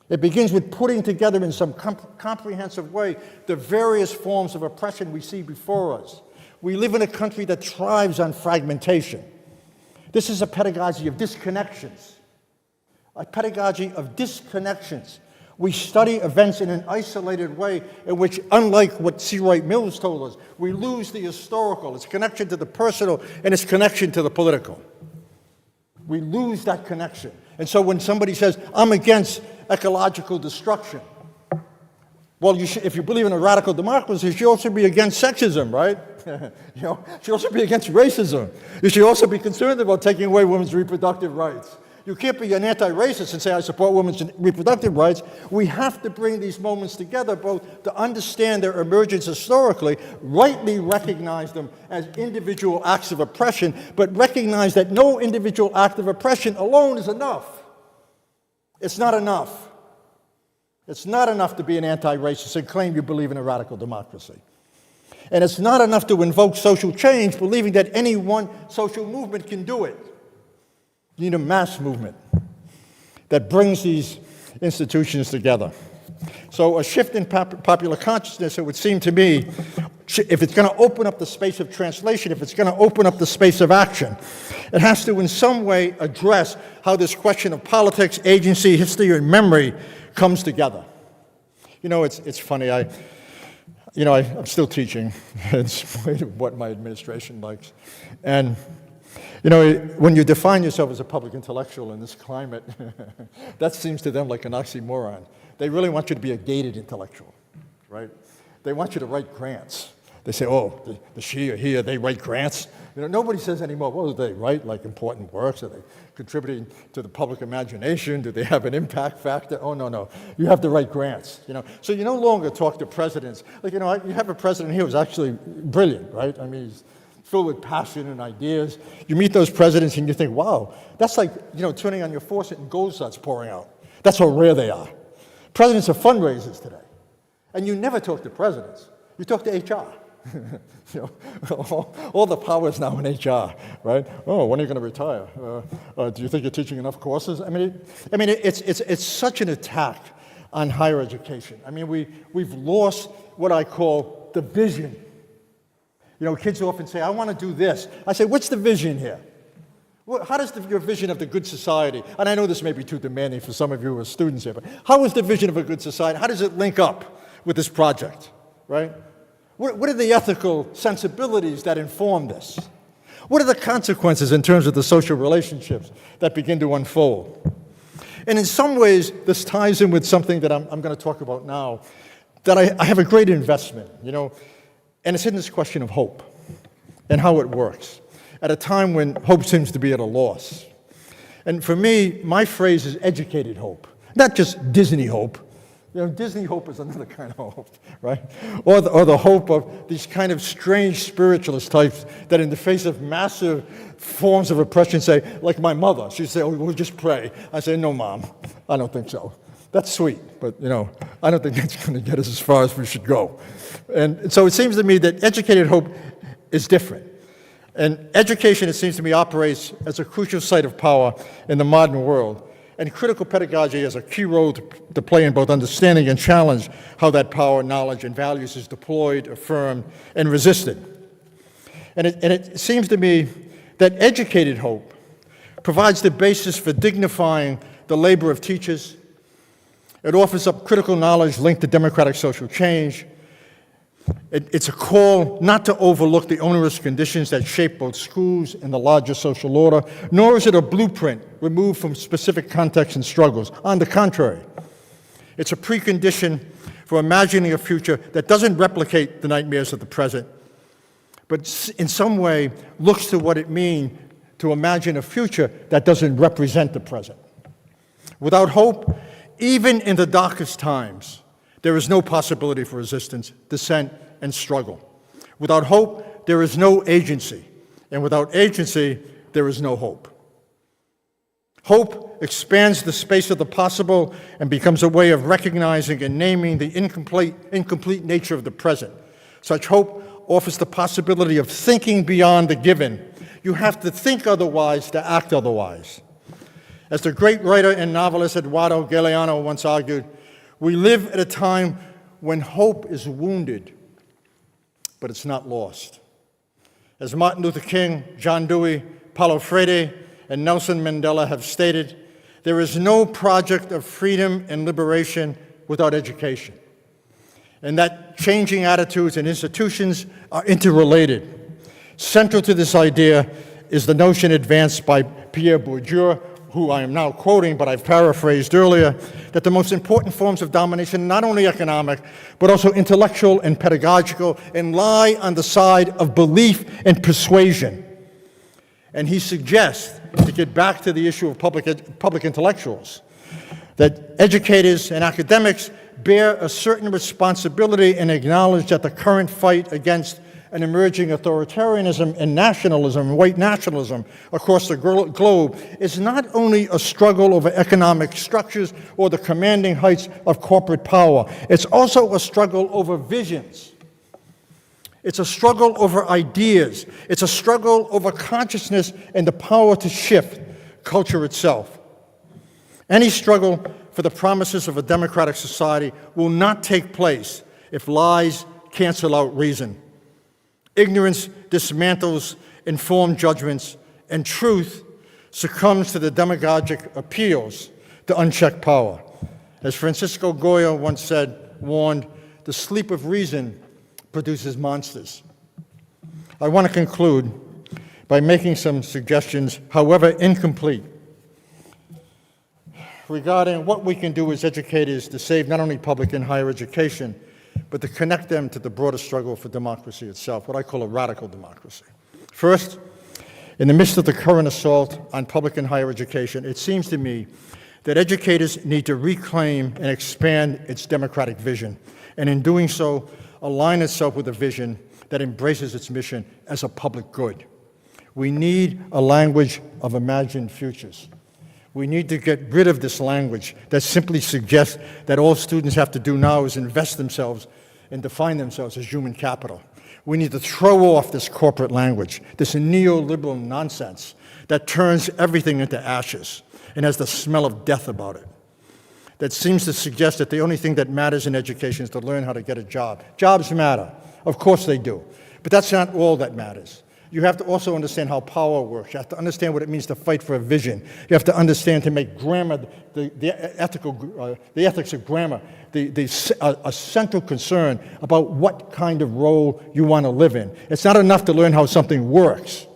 It begins with putting together in some comprehensive way the various forms of oppression we see before us. We live in a country that thrives on fragmentation. This is a pedagogy of disconnections. A pedagogy of disconnections. We study events in an isolated way in which, unlike what C. Wright Mills told us, we lose the historical, its connection to the personal, and its connection to the political. We lose that connection. And so when somebody says, I'm against ecological destruction, well, if you believe in a radical democracy, you should also be against sexism, right? You should also be against racism. You should also be concerned about taking away women's reproductive rights. You can't be an anti-racist and say, I support women's reproductive rights. We have to bring these moments together, both to understand their emergence historically, rightly recognize them as individual acts of oppression, but recognize that no individual act of oppression alone is enough. It's not enough. It's not enough to be an anti-racist and claim you believe in a radical democracy. And it's not enough to invoke social change, believing that any one social movement can do it. You need a mass movement that brings these institutions together. So a shift in popular consciousness, it would seem to me, if it's going to open up the space of translation, if it's going to open up the space of action, it has to in some way address how this question of politics, agency, history, and memory comes together. You know, it's funny, I'm still teaching. It's what my administration likes. And You know, when you define yourself as a public intellectual in this climate, that seems to them like an oxymoron. They really want you to be a gated intellectual, right? They want you to write grants. They say, oh, the she or he, they write grants. You know, nobody says anymore, well, do they write like important works? Are they contributing to the public imagination? Do they have an impact factor? Oh, no. You have to write grants, you know. So you no longer talk to presidents. Like, you know, you have a president here who's actually brilliant, right? I mean, he's filled with passion and ideas. You meet those presidents and you think, wow, that's like, you know, turning on your faucet and gold starts pouring out. That's how rare they are. Presidents are fundraisers today. And you never talk to presidents. You talk to HR. You know, all the power is now in HR, right? Oh, when are you going to retire? Do you think you're teaching enough courses? I mean, it's such an attack on higher education. I mean, we've lost what I call the vision. You know, kids often say, I want to do this. I say, what's the vision here? How does your vision of the good society, and I know this may be too demanding for some of you who are students here, but how is the vision of a good society, how does it link up with this project, right? What are the ethical sensibilities that inform this? What are the consequences in terms of the social relationships that begin to unfold? And in some ways, this ties in with something that I'm going to talk about now, that I have a great investment, you know, and it's in this question of hope and how it works at a time when hope seems to be at a loss. And for me, my phrase is educated hope, not just Disney hope. You know, Disney hope is another kind of hope, right? Or the hope of these kind of strange spiritualist types that in the face of massive forms of oppression say, like my mother, she'd say, oh, we'll just pray. I say, no, Mom, I don't think so. That's sweet, but, you know, I don't think that's going to get us as far as we should go. And so it seems to me that educated hope is different. And education, it seems to me, operates as a crucial site of power in the modern world. And critical pedagogy has a key role to play in both understanding and challenge how that power, knowledge, and values is deployed, affirmed, and resisted. And it seems to me that educated hope provides the basis for dignifying the labor of teachers. It offers up critical knowledge linked to democratic social change. It's a call not to overlook the onerous conditions that shape both schools and the larger social order, nor is it a blueprint removed from specific contexts and struggles. On the contrary, it's a precondition for imagining a future that doesn't replicate the nightmares of the present, but in some way looks to what it means to imagine a future that doesn't represent the present. Without hope, even in the darkest times, there is no possibility for resistance, dissent, and struggle. Without hope, there is no agency. And without agency, there is no hope. Hope expands the space of the possible and becomes a way of recognizing and naming the incomplete nature of the present. Such hope offers the possibility of thinking beyond the given. You have to think otherwise to act otherwise. As the great writer and novelist Eduardo Galeano once argued, we live at a time when hope is wounded, but it's not lost. As Martin Luther King, John Dewey, Paulo Freire, and Nelson Mandela have stated, there is no project of freedom and liberation without education. And that changing attitudes and institutions are interrelated. Central to this idea is the notion advanced by Pierre Bourdieu, who I am now quoting, but I've paraphrased earlier, that the most important forms of domination, not only economic, but also intellectual and pedagogical, and lie on the side of belief and persuasion. And he suggests, to get back to the issue of public intellectuals, that educators and academics bear a certain responsibility and acknowledge that the current fight against an emerging authoritarianism and nationalism, white nationalism across the globe is not only a struggle over economic structures or the commanding heights of corporate power, it's also a struggle over visions. It's a struggle over ideas. It's a struggle over consciousness and the power to shift culture itself. Any struggle for the promises of a democratic society will not take place if lies cancel out reason. Ignorance dismantles informed judgments, and truth succumbs to the demagogic appeals to unchecked power. As Francisco Goya once warned, the sleep of reason produces monsters. I want to conclude by making some suggestions, however incomplete, regarding what we can do as educators to save not only public and higher education, but to connect them to the broader struggle for democracy itself, what I call a radical democracy. First, in the midst of the current assault on public and higher education, it seems to me that educators need to reclaim and expand its democratic vision, and in doing so, align itself with a vision that embraces its mission as a public good. We need a language of imagined futures. We need to get rid of this language that simply suggests that all students have to do now is invest themselves and define themselves as human capital. We need to throw off this corporate language, this neoliberal nonsense that turns everything into ashes and has the smell of death about it, that seems to suggest that the only thing that matters in education is to learn how to get a job. Jobs matter. Of course they do. But that's not all that matters. You have to also understand how power works. You have to understand what it means to fight for a vision. You have to understand to make grammar, the ethics of grammar, a central concern about what kind of role you want to live in. It's not enough to learn how something works.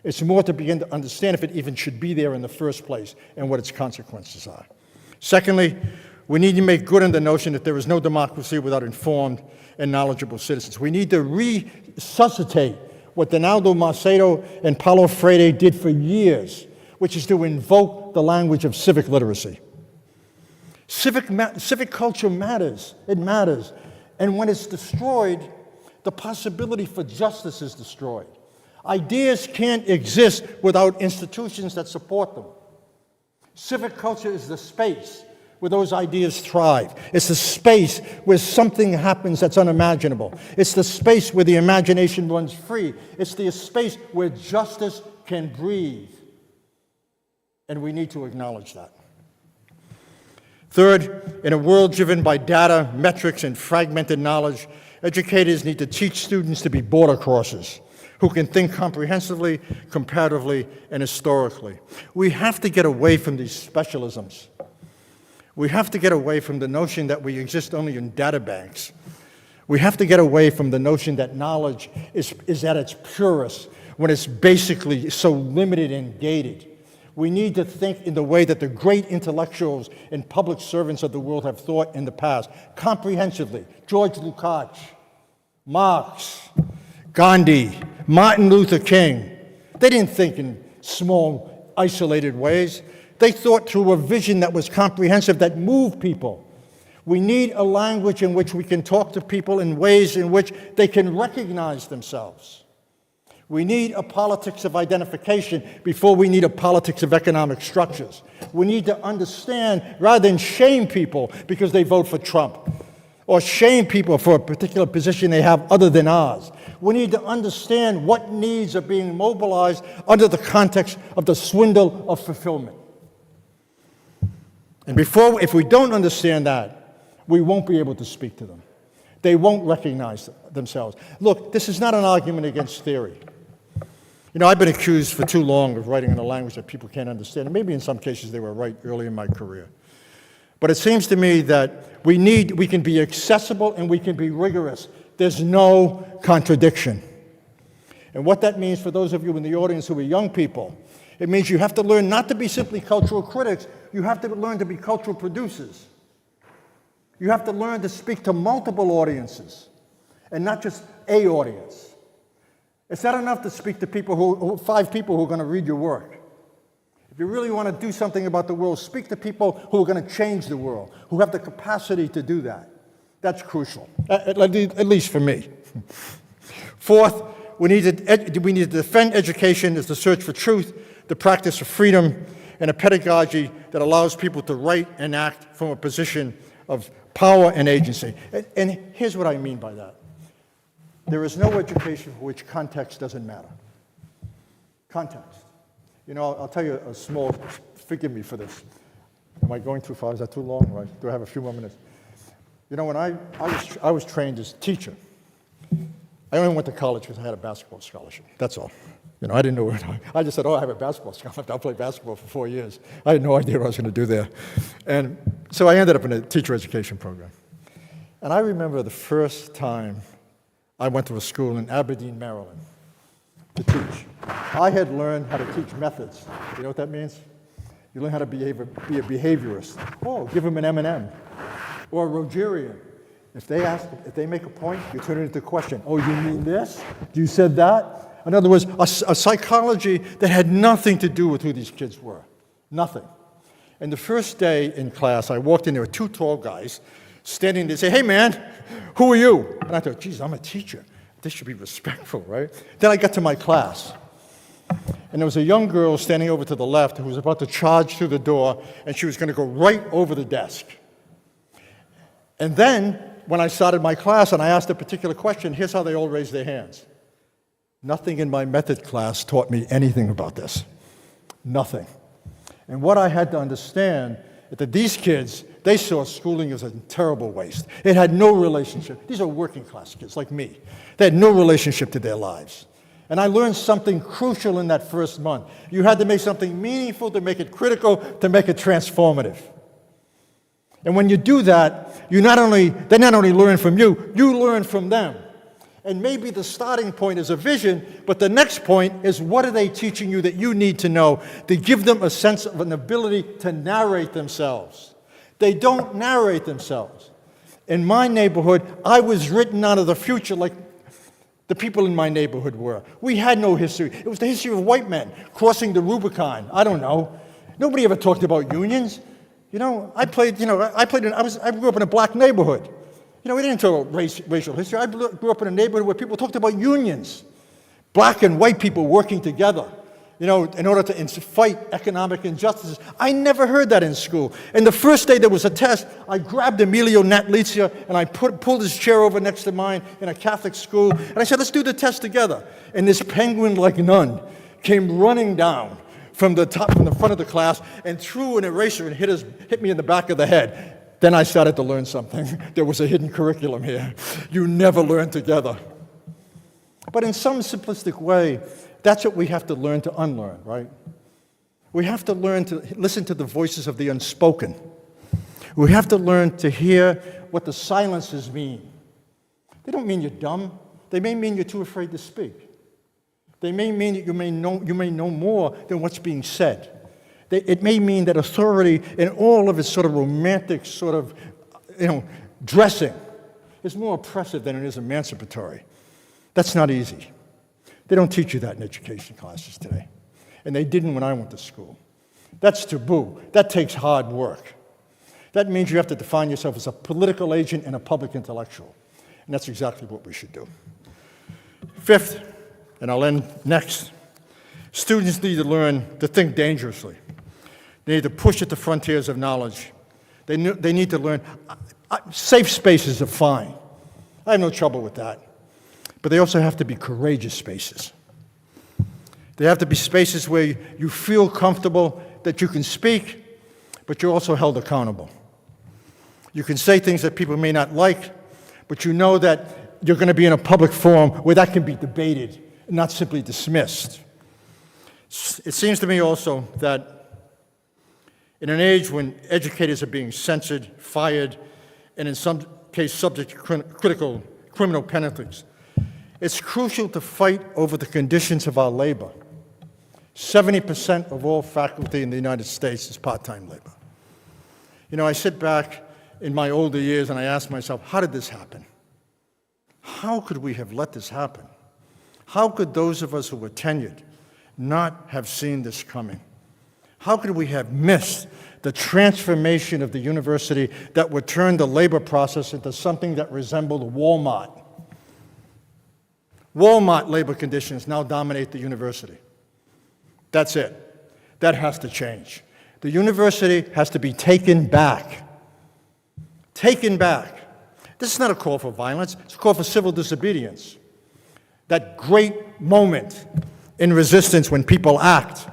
It's more to begin to understand if it even should be there in the first place and what its consequences are. Secondly, we need to make good on the notion that there is no democracy without informed and knowledgeable citizens. We need to resuscitate what Donaldo Macedo and Paulo Freire did for years, which is to invoke the language of civic literacy. Civic culture matters. It matters. And when it's destroyed, the possibility for justice is destroyed. Ideas can't exist without institutions that support them. Civic culture is the space where those ideas thrive. It's the space where something happens that's unimaginable. It's the space where the imagination runs free. It's the space where justice can breathe. And we need to acknowledge that. Third, in a world driven by data, metrics, and fragmented knowledge, educators need to teach students to be border crossers who can think comprehensively, comparatively, and historically. We have to get away from these specialisms. We have to get away from the notion that we exist only in data banks. We have to get away from the notion that knowledge is at its purest when it's basically so limited and gated. We need to think in the way that the great intellectuals and public servants of the world have thought in the past, comprehensively. George Lukács, Marx, Gandhi, Martin Luther King. They didn't think in small, isolated ways. They thought through a vision that was comprehensive, that moved people. We need a language in which we can talk to people in ways in which they can recognize themselves. We need a politics of identification before we need a politics of economic structures. We need to understand, rather than shame people because they vote for Trump, or shame people for a particular position they have other than ours. We need to understand what needs are being mobilized under the context of the swindle of fulfillment. And if we don't understand that, we won't be able to speak to them. They won't recognize themselves. Look, this is not an argument against theory. You know, I've been accused for too long of writing in a language that people can't understand, and maybe in some cases they were right early in my career. But it seems to me that we can be accessible and we can be rigorous. There's no contradiction. And what that means for those of you in the audience who are young people, it means you have to learn not to be simply cultural critics, you have to learn to be cultural producers. You have to learn to speak to multiple audiences and not just a audience. It's not enough to speak to 5 people who are going to read your work. If you really want to do something about the world, speak to people who are going to change the world, who have the capacity to do that. That's crucial, at least for me. Fourth, we need to defend education as the search for truth, the practice of freedom, and a pedagogy that allows people to write and act from a position of power and agency. And here's what I mean by that. There is no education for which context doesn't matter. Context. You know, I'll tell you a small, forgive me for this. Am I going too far? Is that too long? Right? Do I have a few more minutes? You know, when I was trained as a teacher, I only went to college because I had a basketball scholarship. That's all. You know, I didn't know where I just said, oh, I have a basketball scholarship. I'll play basketball for 4 years. I had no idea what I was going to do there. And so I ended up in a teacher education program. And I remember the first time I went to a school in Aberdeen, Maryland. to teach. I had learned how to teach methods. You know what that means? You learn how to be a behaviorist. Oh, give them an M&M. Or a Rogerian. If they make a point, you turn it into a question. Oh, you mean this? You said that? In other words, a psychology that had nothing to do with who these kids were. Nothing. And the first day in class, I walked in, there were two tall guys standing there, say, "Hey man, who are you?" And I thought, geez, I'm a teacher. This should be respectful, right? Then I got to my class. And there was a young girl standing over to the left who was about to charge through the door, and she was going to go right over the desk. And then, when I started my class and I asked a particular question, here's how they all raised their hands. Nothing in my method class taught me anything about this. Nothing. And what I had to understand is that these kids, they saw schooling as a terrible waste. It had no relationship. These are working class kids like me. They had no relationship to their lives. And I learned something crucial in that first month. You had to make something meaningful, to make it critical, to make it transformative. And when you do that, they not only learn from you, you learn from them. And maybe the starting point is a vision, but the next point is, what are they teaching you that you need to know to give them a sense of an ability to narrate themselves? They don't narrate themselves. In my neighborhood, I was written out of the future like the people in my neighborhood were. We had no history. It was the history of white men crossing the Rubicon. I don't know. Nobody ever talked about unions. I grew up in a black neighborhood. We didn't talk about racial history. I grew up in a neighborhood where people talked about unions. Black and white people working together, in order to fight economic injustices. I never heard that in school. And the first day there was a test, I grabbed Emilio Natalizia and I pulled his chair over next to mine in a Catholic school. And I said, let's do the test together. And this penguin-like nun came running down from the front of the class and threw an eraser and hit me in the back of the head. Then I started to learn something. There was a hidden curriculum here. You never learn together. But in some simplistic way, that's what we have to learn to unlearn, right? We have to learn to listen to the voices of the unspoken. We have to learn to hear what the silences mean. They don't mean you're dumb. They may mean you're too afraid to speak. They may mean that you may know more than what's being said. It may mean that authority, in all of its sort of romantic dressing, is more oppressive than it is emancipatory. That's not easy. They don't teach you that in education classes today. And they didn't when I went to school. That's taboo. That takes hard work. That means you have to define yourself as a political agent and a public intellectual. And that's exactly what we should do. Fifth, and I'll end next, students need to learn to think dangerously. They need to push at the frontiers of knowledge. They need to learn. Safe spaces are fine. I have no trouble with that. But they also have to be courageous spaces. They have to be spaces where you feel comfortable that you can speak, but you're also held accountable. You can say things that people may not like, but you know that you're going to be in a public forum where that can be debated and not simply dismissed. It seems to me also that in an age when educators are being censored, fired, and in some case subject to critical criminal penalties, it's crucial to fight over the conditions of our labor. 70% of all faculty in the United States is part-time labor. I sit back in my older years and I ask myself, how did this happen? How could we have let this happen? How could those of us who were tenured not have seen this coming? How could we have missed the transformation of the university that would turn the labor process into something that resembled Walmart? Walmart labor conditions now dominate the university. That's it. That has to change. The university has to be taken back. Taken back. This is not a call for violence. It's a call for civil disobedience. That great moment in resistance when people act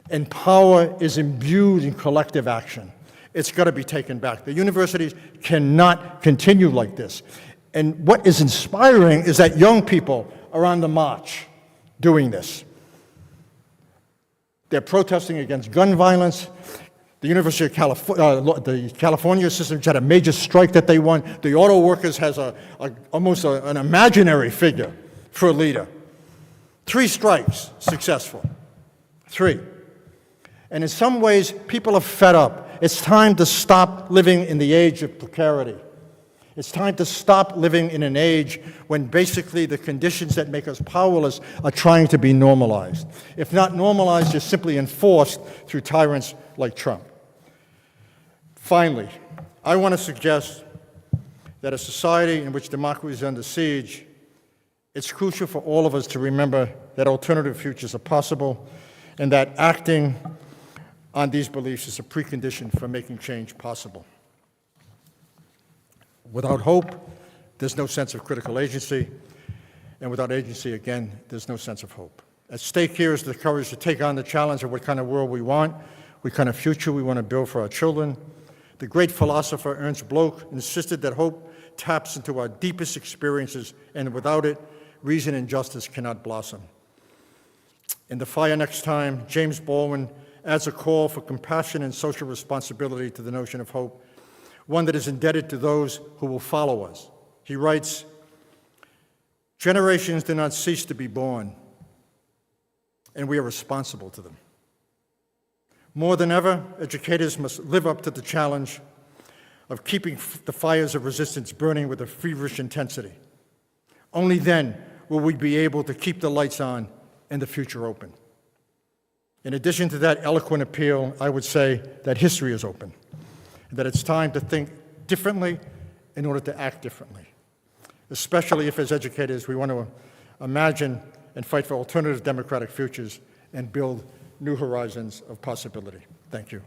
and power is imbued in collective action. It's got to be taken back. The universities cannot continue like this. And what is inspiring is that young people are on the march doing this. They're protesting against gun violence. The University of the California system had a major strike that they won. The auto workers has almost an imaginary figure for a leader. 3 strikes, successful. 3. And in some ways, people are fed up. It's time to stop living in the age of precarity. It's time to stop living in an age when basically the conditions that make us powerless are trying to be normalized. If not normalized, they're simply enforced through tyrants like Trump. Finally, I want to suggest that a society in which democracy is under siege, it's crucial for all of us to remember that alternative futures are possible and that acting on these beliefs is a precondition for making change possible. Without hope, there's no sense of critical agency, and without agency, again, there's no sense of hope. At stake here is the courage to take on the challenge of what kind of world we want, what kind of future we want to build for our children. The great philosopher Ernst Bloch insisted that hope taps into our deepest experiences, and without it, reason and justice cannot blossom. In The Fire Next Time, James Baldwin adds a call for compassion and social responsibility to the notion of hope, one that is indebted to those who will follow us. He writes, "Generations do not cease to be born, and we are responsible to them. More than ever, educators must live up to the challenge of keeping the fires of resistance burning with a feverish intensity. Only then will we be able to keep the lights on and the future open." In addition to that eloquent appeal, I would say that history is open, and that it's time to think differently in order to act differently, especially if, as educators, we want to imagine and fight for alternative democratic futures and build new horizons of possibility. Thank you.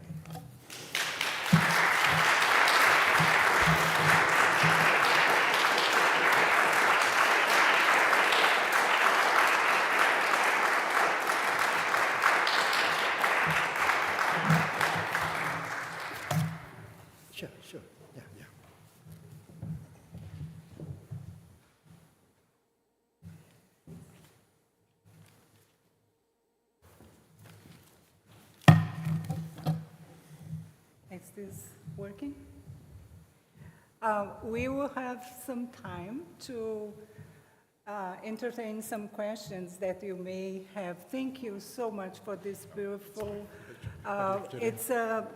Sure. Yeah. Is this working? We will have some time to entertain some questions that you may have. Thank you so much for this beautiful. It's a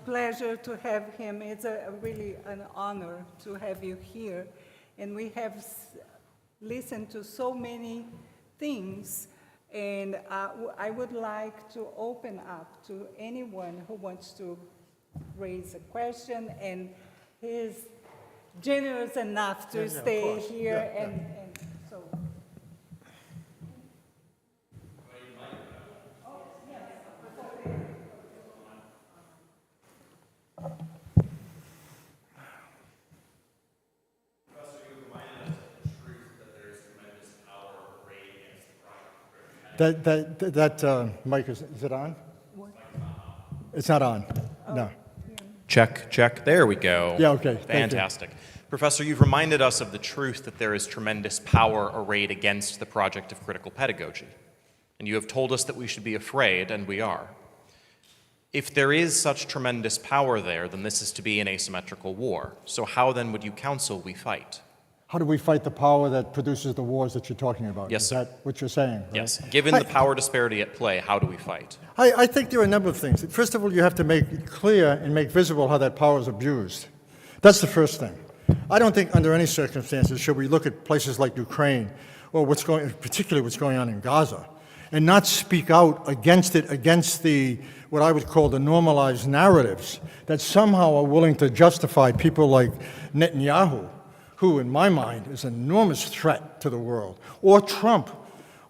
pleasure to have him. It's really an honor to have you here. And we have listened to so many things. And I would like to open up to anyone who wants to raise a question, and he's generous enough to stay here. And so. That mic, is it on? It's not on, no. Check. There we go. Yeah, okay. Fantastic. Professor, you've reminded us of the truth that there is tremendous power arrayed against the project of critical pedagogy. And you have told us that we should be afraid, and we are. If there is such tremendous power there, then this is to be an asymmetrical war. So how then would you counsel we fight? How do we fight the power that produces the wars that you're talking about? Yes, Is sir. that what you're saying? Right? Yes. Given the power disparity at play, how do we fight? I think there are a number of things. First of all, you have to make clear and make visible how that power is abused. That's the first thing. I don't think under any circumstances should we look at places like Ukraine or particularly what's going on in Gaza, and not speak out against it, against what I would call the normalized narratives that somehow are willing to justify people like Netanyahu, who, in my mind, is an enormous threat to the world, or Trump,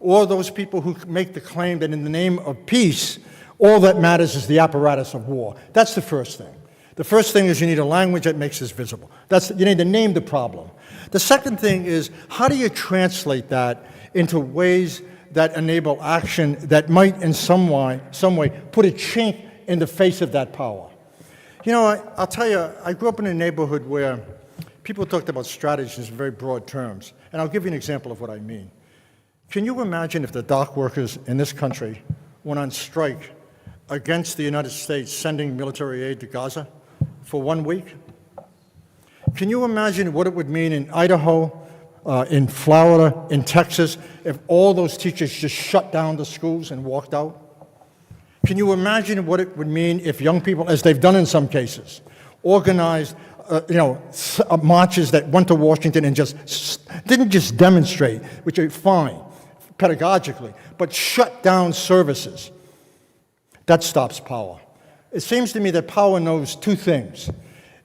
or those people who make the claim that in the name of peace, all that matters is the apparatus of war. That's the first thing. The first thing is you need a language that makes this visible. You need to name the problem. The second thing is, how do you translate that into ways that enable action that might in some way put a chink in the face of that power? You know, I'll tell you, I grew up in a neighborhood where people talked about strategies in very broad terms, and I'll give you an example of what I mean. Can you imagine if the dock workers in this country went on strike against the United States sending military aid to Gaza for 1 week? Can you imagine what it would mean in Idaho, in Florida, in Texas, if all those teachers just shut down the schools and walked out? Can you imagine what it would mean if young people, as they've done in some cases, organized marches that went to Washington and didn't just demonstrate, which are fine pedagogically, but shut down services? That stops power. It seems to me that power knows two things.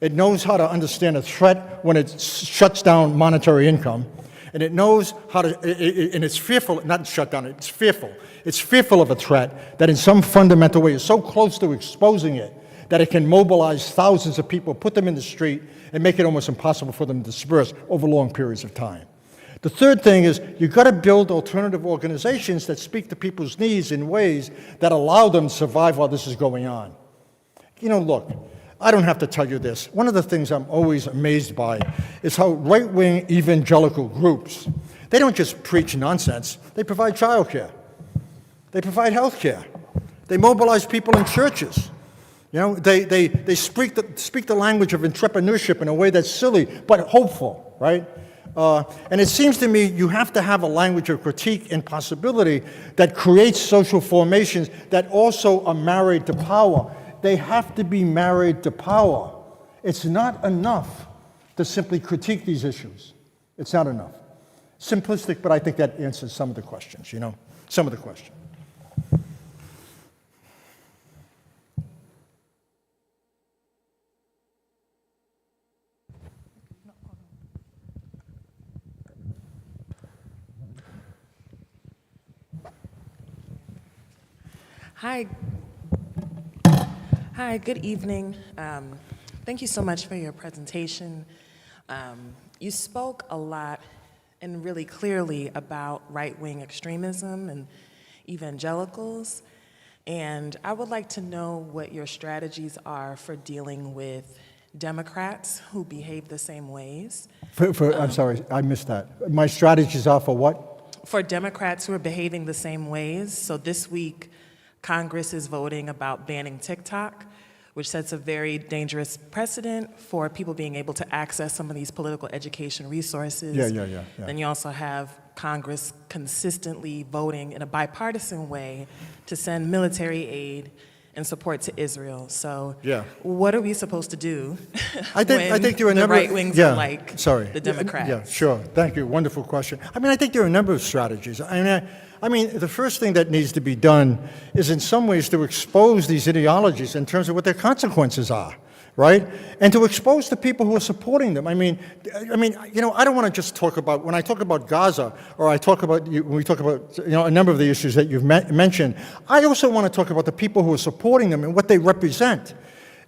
It knows how to understand a threat when it shuts down monetary income, and it knows how to, and it's fearful, not shut down, it's fearful. It's fearful of a threat that in some fundamental way is so close to exposing it that it can mobilize thousands of people, put them in the street, and make it almost impossible for them to disperse over long periods of time. The third thing is you've got to build alternative organizations that speak to people's needs in ways that allow them to survive while this is going on. Look, I don't have to tell you this. One of the things I'm always amazed by is how right-wing evangelical groups, they don't just preach nonsense, they provide childcare. They provide health care. They mobilize people in churches. They speak the language of entrepreneurship in a way that's silly but hopeful, right? And it seems to me you have to have a language of critique and possibility that creates social formations that also are married to power. They have to be married to power. It's not enough to simply critique these issues. It's not enough. Simplistic, but I think that answers some of the questions, some of the questions. Hi, good evening. Thank you so much for your presentation. You spoke a lot and really clearly about right-wing extremism and evangelicals, and I would like to know what your strategies are for dealing with Democrats who behave the same ways. I'm sorry, I missed that. My strategies are for what? For Democrats who are behaving the same ways. So this week, Congress is voting about banning TikTok, which sets a very dangerous precedent for people being able to access some of these political education resources. Yeah. Then you also have Congress consistently voting in a bipartisan way to send military aid and support to Israel. So what are we supposed to do I think there are a number right wings are like the Democrats? Yeah, sure. Thank you. Wonderful question. I think there are a number of strategies. The first thing that needs to be done is in some ways to expose these ideologies in terms of what their consequences are, right? And to expose the people who are supporting them. I don't want to just talk about, when I talk about Gaza, or when we talk about, a number of the issues that you've mentioned, I also want to talk about the people who are supporting them and what they represent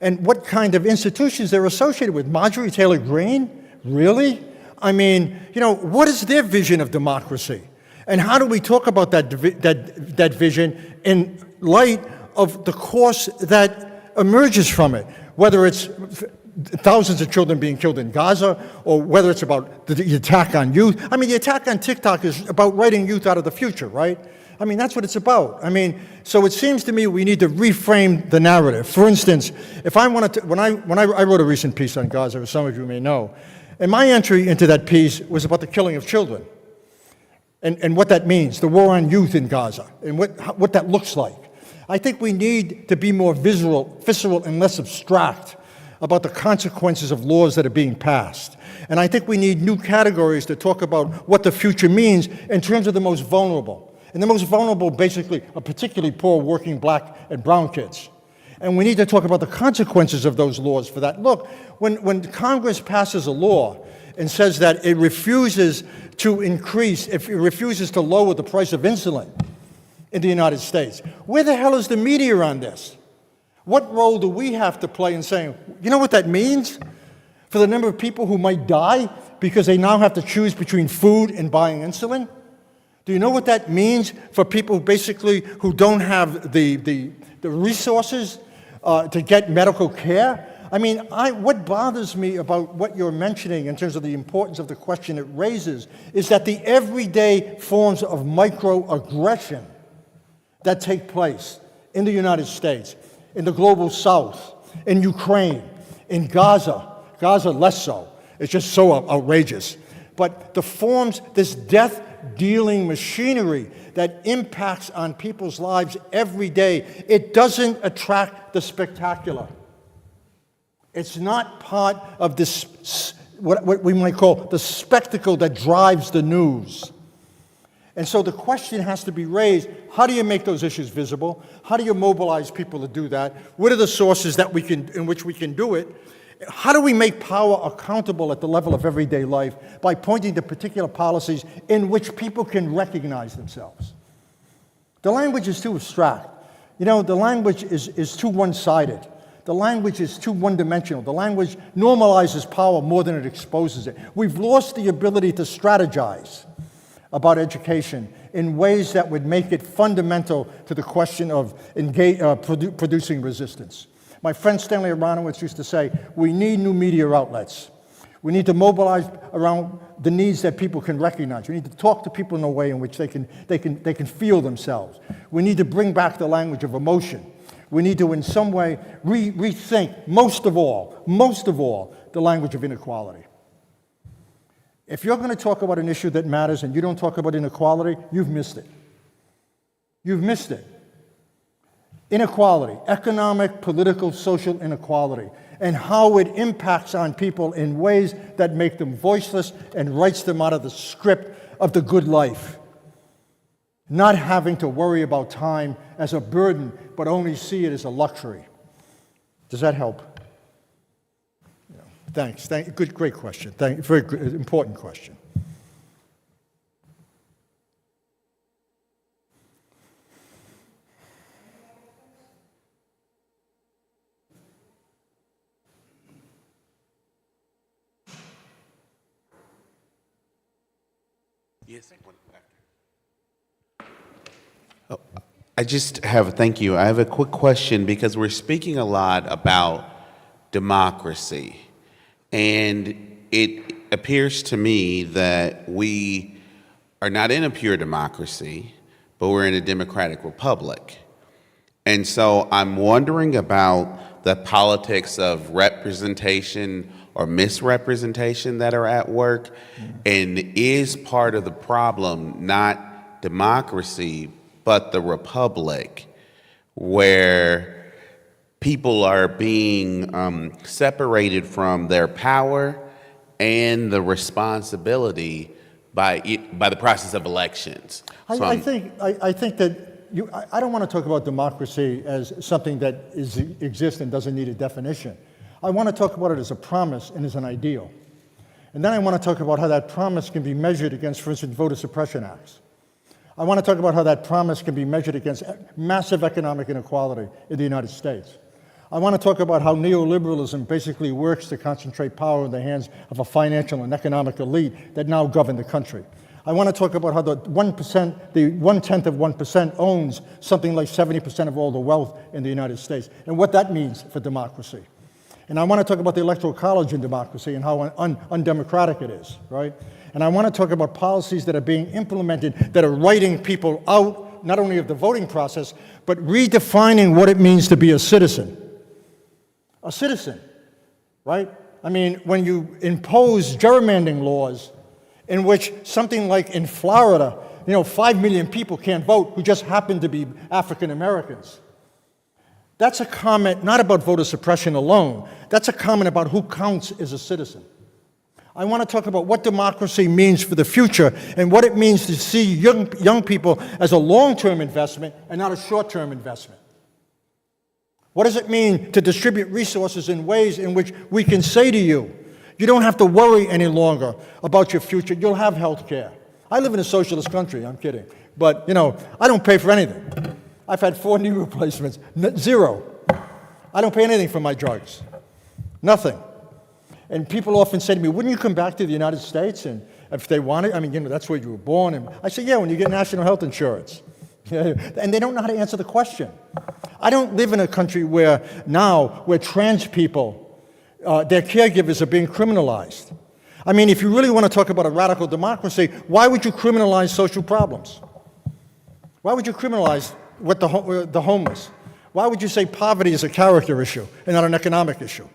and what kind of institutions they're associated with. Marjorie Taylor Greene? Really? What is their vision of democracy? And how do we talk about that vision in light of the course that emerges from it? Whether it's thousands of children being killed in Gaza, or whether it's about the attack on youth. The attack on TikTok is about writing youth out of the future, right? That's what it's about. So it seems to me we need to reframe the narrative. For instance, if I wanted to, when I wrote a recent piece on Gaza, as some of you may know, and my entry into that piece was about the killing of children. And what that means, the war on youth in Gaza, and what that looks like. I think we need to be more visceral and less abstract about the consequences of laws that are being passed. And I think we need new categories to talk about what the future means in terms of the most vulnerable. And the most vulnerable, basically, are particularly poor working black and brown kids. And we need to talk about the consequences of those laws for that. Look, when Congress passes a law and says that it refuses to if it refuses to lower the price of insulin in the United States, where the hell is the media on this? What role do we have to play in saying, you know what that means for the number of people who might die because they now have to choose between food and buying insulin? Do you know what that means for people who don't have the resources to get medical care? What bothers me about what you're mentioning in terms of the importance of the question it raises is that the everyday forms of microaggression that take place in the United States, in the global South, in Ukraine, in Gaza less so, it's just so outrageous, but the forms, this death-dealing machinery that impacts on people's lives every day, it doesn't attract the spectacular. It's not part of this, what we might call the spectacle that drives the news. And so the question has to be raised, how do you make those issues visible? How do you mobilize people to do that? What are the sources that in which we can do it? How do we make power accountable at the level of everyday life? By pointing to particular policies in which people can recognize themselves. The language is too abstract. You know, the language is too one-sided. The language is too one-dimensional. The language normalizes power more than it exposes it. We've lost the ability to strategize about education in ways that would make it fundamental to the question of producing resistance. My friend Stanley Aronowitz used to say, we need new media outlets. We need to mobilize around the needs that people can recognize. We need to talk to people in a way in which they can feel themselves. We need to bring back the language of emotion. We need to, in some way, rethink, most of all, the language of inequality. If you're going to talk about an issue that matters and you don't talk about inequality, you've missed it. You've missed it. Inequality, economic, political, social inequality, and how it impacts on people in ways that make them voiceless and writes them out of the script of the good life. Not having to worry about time as a burden, but only see it as a luxury. Does that help? Yeah. Thanks. Great question. Very good, important question. Yes. Oh, thank you. I have a quick question because we're speaking a lot about democracy. And it appears to me that we are not in a pure democracy, but we're in a democratic republic. And so I'm wondering about the politics of representation or misrepresentation that are at work, and is part of the problem not democracy, but the republic, where people are being separated from their power and the responsibility by the process of elections. So I think that I don't want to talk about democracy as something that exists and doesn't need a definition. I want to talk about it as a promise and as an ideal. And then I want to talk about how that promise can be measured against, for instance, voter suppression acts. I want to talk about how that promise can be measured against massive economic inequality in the United States. I want to talk about how neoliberalism basically works to concentrate power in the hands of a financial and economic elite that now govern the country. I want to talk about how the 1%, the 1/10 of 1% owns something like 70% of all the wealth in the United States, and what that means for democracy. And I want to talk about the Electoral College in democracy and how undemocratic it is, right? And I want to talk about policies that are being implemented that are writing people out, not only of the voting process, but redefining what it means to be a citizen. A citizen, right? I mean, when you impose gerrymandering laws in which something like in Florida, 5 million people can't vote who just happen to be African Americans. That's a comment not about voter suppression alone. That's a comment about who counts as a citizen. I want to talk about what democracy means for the future and what it means to see young people as a long-term investment and not a short-term investment. What does it mean to distribute resources in ways in which we can say to you, you don't have to worry any longer about your future. You'll have health care. I live in a socialist country. I'm kidding. But, I don't pay for anything. I've had 4 knee replacements. 0. I don't pay anything for my drugs. Nothing. And people often say to me, wouldn't you come back to the United States? And if they wanted, that's where you were born. And I say, yeah, when you get national health insurance. And they don't know how to answer the question. I don't live in a country where trans people, their caregivers are being criminalized. If you really want to talk about a radical democracy, why would you criminalize social problems? Why would you criminalize the homeless? Why would you say poverty is a character issue and not an economic issue?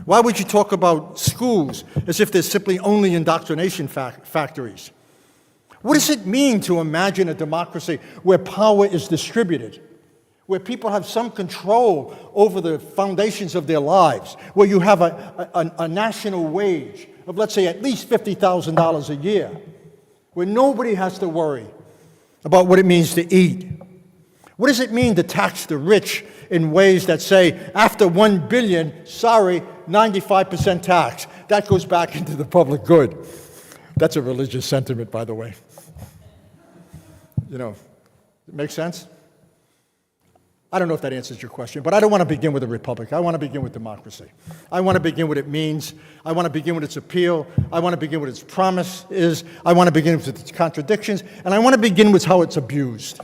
Why would you talk about schools as if they're simply only indoctrination factories? What does it mean to imagine a democracy where power is distributed, where people have some control over the foundations of their lives, where you have a national wage of, let's say, at least $50,000 a year, where nobody has to worry about what it means to eat? What does it mean to tax the rich in ways that say, after $1 billion, sorry, 95% tax? That goes back into the public good. That's a religious sentiment, by the way. You know, it makes sense? I don't know if that answers your question, but I don't want to begin with a republic. I want to begin with democracy. I want to begin what it means. I want to begin with its appeal. I want to begin with its promise is. I want to begin with its contradictions. And I want to begin with how it's abused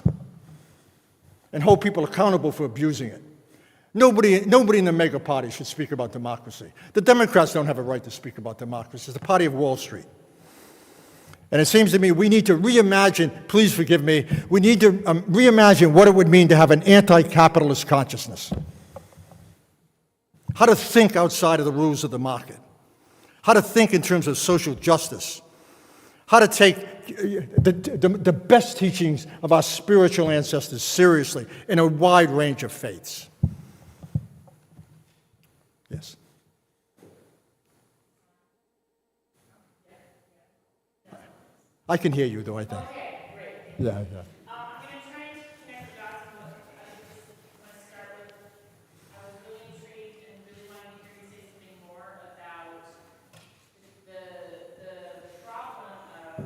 and hold people accountable for abusing it. Nobody in the mega party should speak about democracy. The Democrats don't have a right to speak about democracy. It's the party of Wall Street. And it seems to me we need to reimagine, please forgive me, we need to reimagine what it would mean to have an anti-capitalist consciousness. How to think outside of the rules of the market. How to think in terms of social justice. How to take the best teachings of our spiritual ancestors seriously in a wide range of faiths. Yes. I can hear you, though, I think. Okay, great. Yeah. I'm going to try and connect the dots. I just want to start with, I was really intrigued and really wanted to hear you say something more about the problem of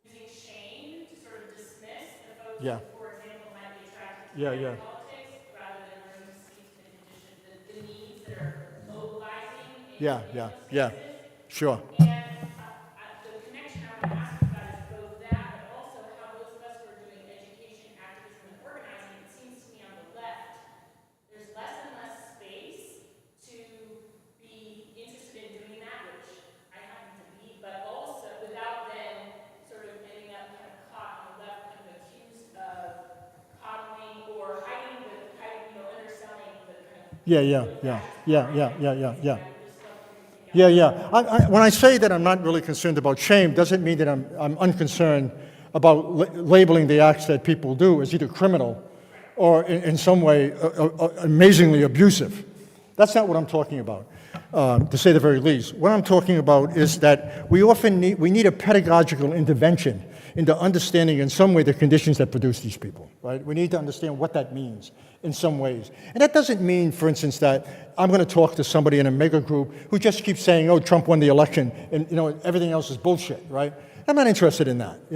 using shame to sort of dismiss the folks Yeah. who, for example, might be attracted to Yeah. politics rather than learning to speak to the condition, the needs that are mobilizing in Yeah. spaces. Sure. And the connection I want to ask about is both that, but also how those of us who are doing education, activism, and organizing, it seems to me on the left, there's less and less space to be interested in doing that, which I happen to be, but also without then sort of ending up kind of caught on the left, kind of accused of coddling or hiding, underselling the kind of. When I say that I'm not really concerned about shame, doesn't mean that I'm unconcerned about labeling the acts that people do as either criminal or in some way amazingly abusive. That's not what I'm talking about, to say the very least. What I'm talking about is that we need a pedagogical intervention into understanding in some way the conditions that produce these people, right? We need to understand what that means in some ways. And that doesn't mean, for instance, that I'm going to talk to somebody in a mega group who just keeps saying, oh, Trump won the election, and everything else is bullshit, right? I'm not interested in that.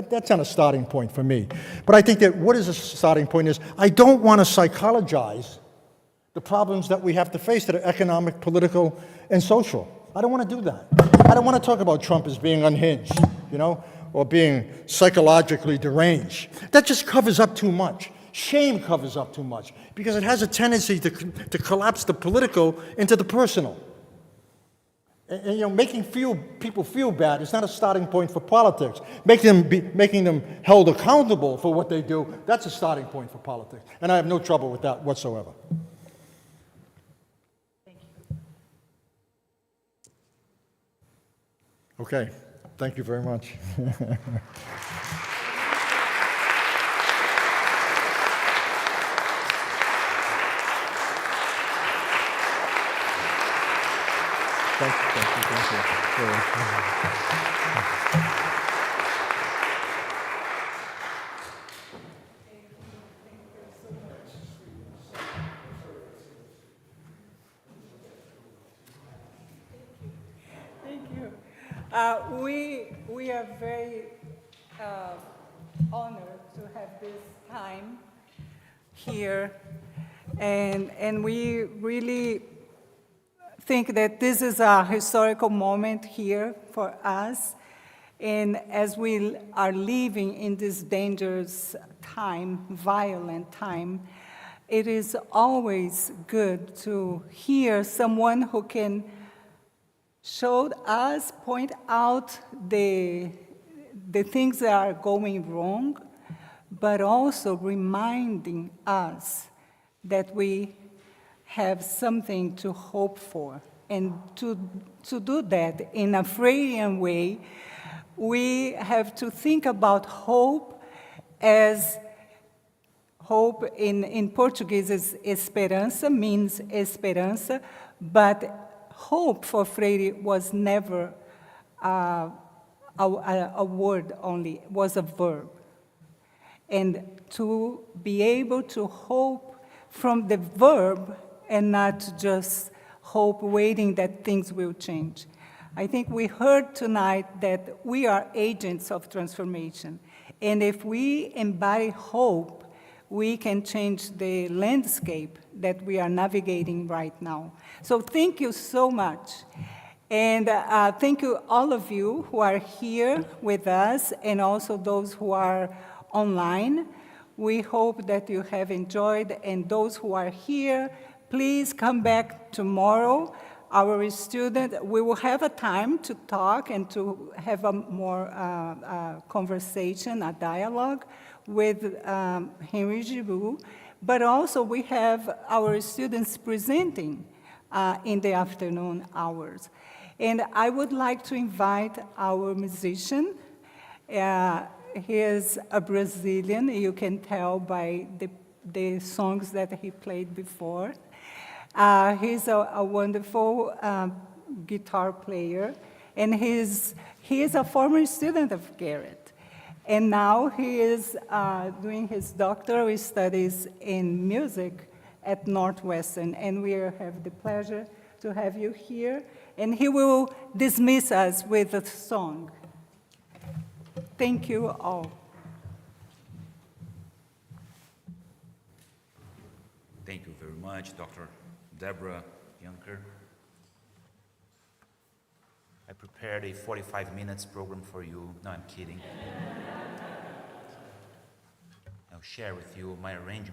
That's not a starting point for me. But I think that what is a starting point is I don't want to psychologize the problems that we have to face that are economic, political, and social. I don't want to do that. I don't want to talk about Trump as being unhinged, or being psychologically deranged. That just covers up too much. Shame covers up too much because it has a tendency to collapse the political into the personal. And making people feel bad is not a starting point for politics. Making them held accountable for what they do, that's a starting point for politics. And I have no trouble with that whatsoever. Thank you. Okay. Thank you very much. Thank you. We are very honored to have this time here, and we really think that this is a historical moment here for us, and as we are living in this dangerous time, violent time, it is always good to hear someone who can show us, point out the things that are going wrong, but also reminding us that we have something to hope for. And to do that in a Freirean way, we have to think about hope as hope in Portuguese is esperança, means esperança, but hope for Freire was never a word only, was a verb. And to be able to hope from the verb and not just hope waiting that things will change. I think we heard tonight that we are agents of transformation. And if we embody hope, we can change the landscape that we are navigating right now. So thank you so much. And thank you all of you who are here with us and also those who are online. We hope that you have enjoyed, and those who are here, please come back tomorrow. Our student, we will have a time to talk and to have a more conversation, a dialogue with Henry Giroux, but also we have our students presenting in the afternoon hours. And I would like to invite our musician. He is a Brazilian, you can tell by the songs that he played before. He's a wonderful guitar player, and he is a former student of Garrett. And now he is doing his doctoral studies in music at Northwestern, and we have the pleasure to have you here. And he will dismiss us with a song. Thank you all. Thank you very much, Dr. Deborah Juncker. I prepared a 45 minutes program for you. No, I'm kidding. I'll share with you my arrangement.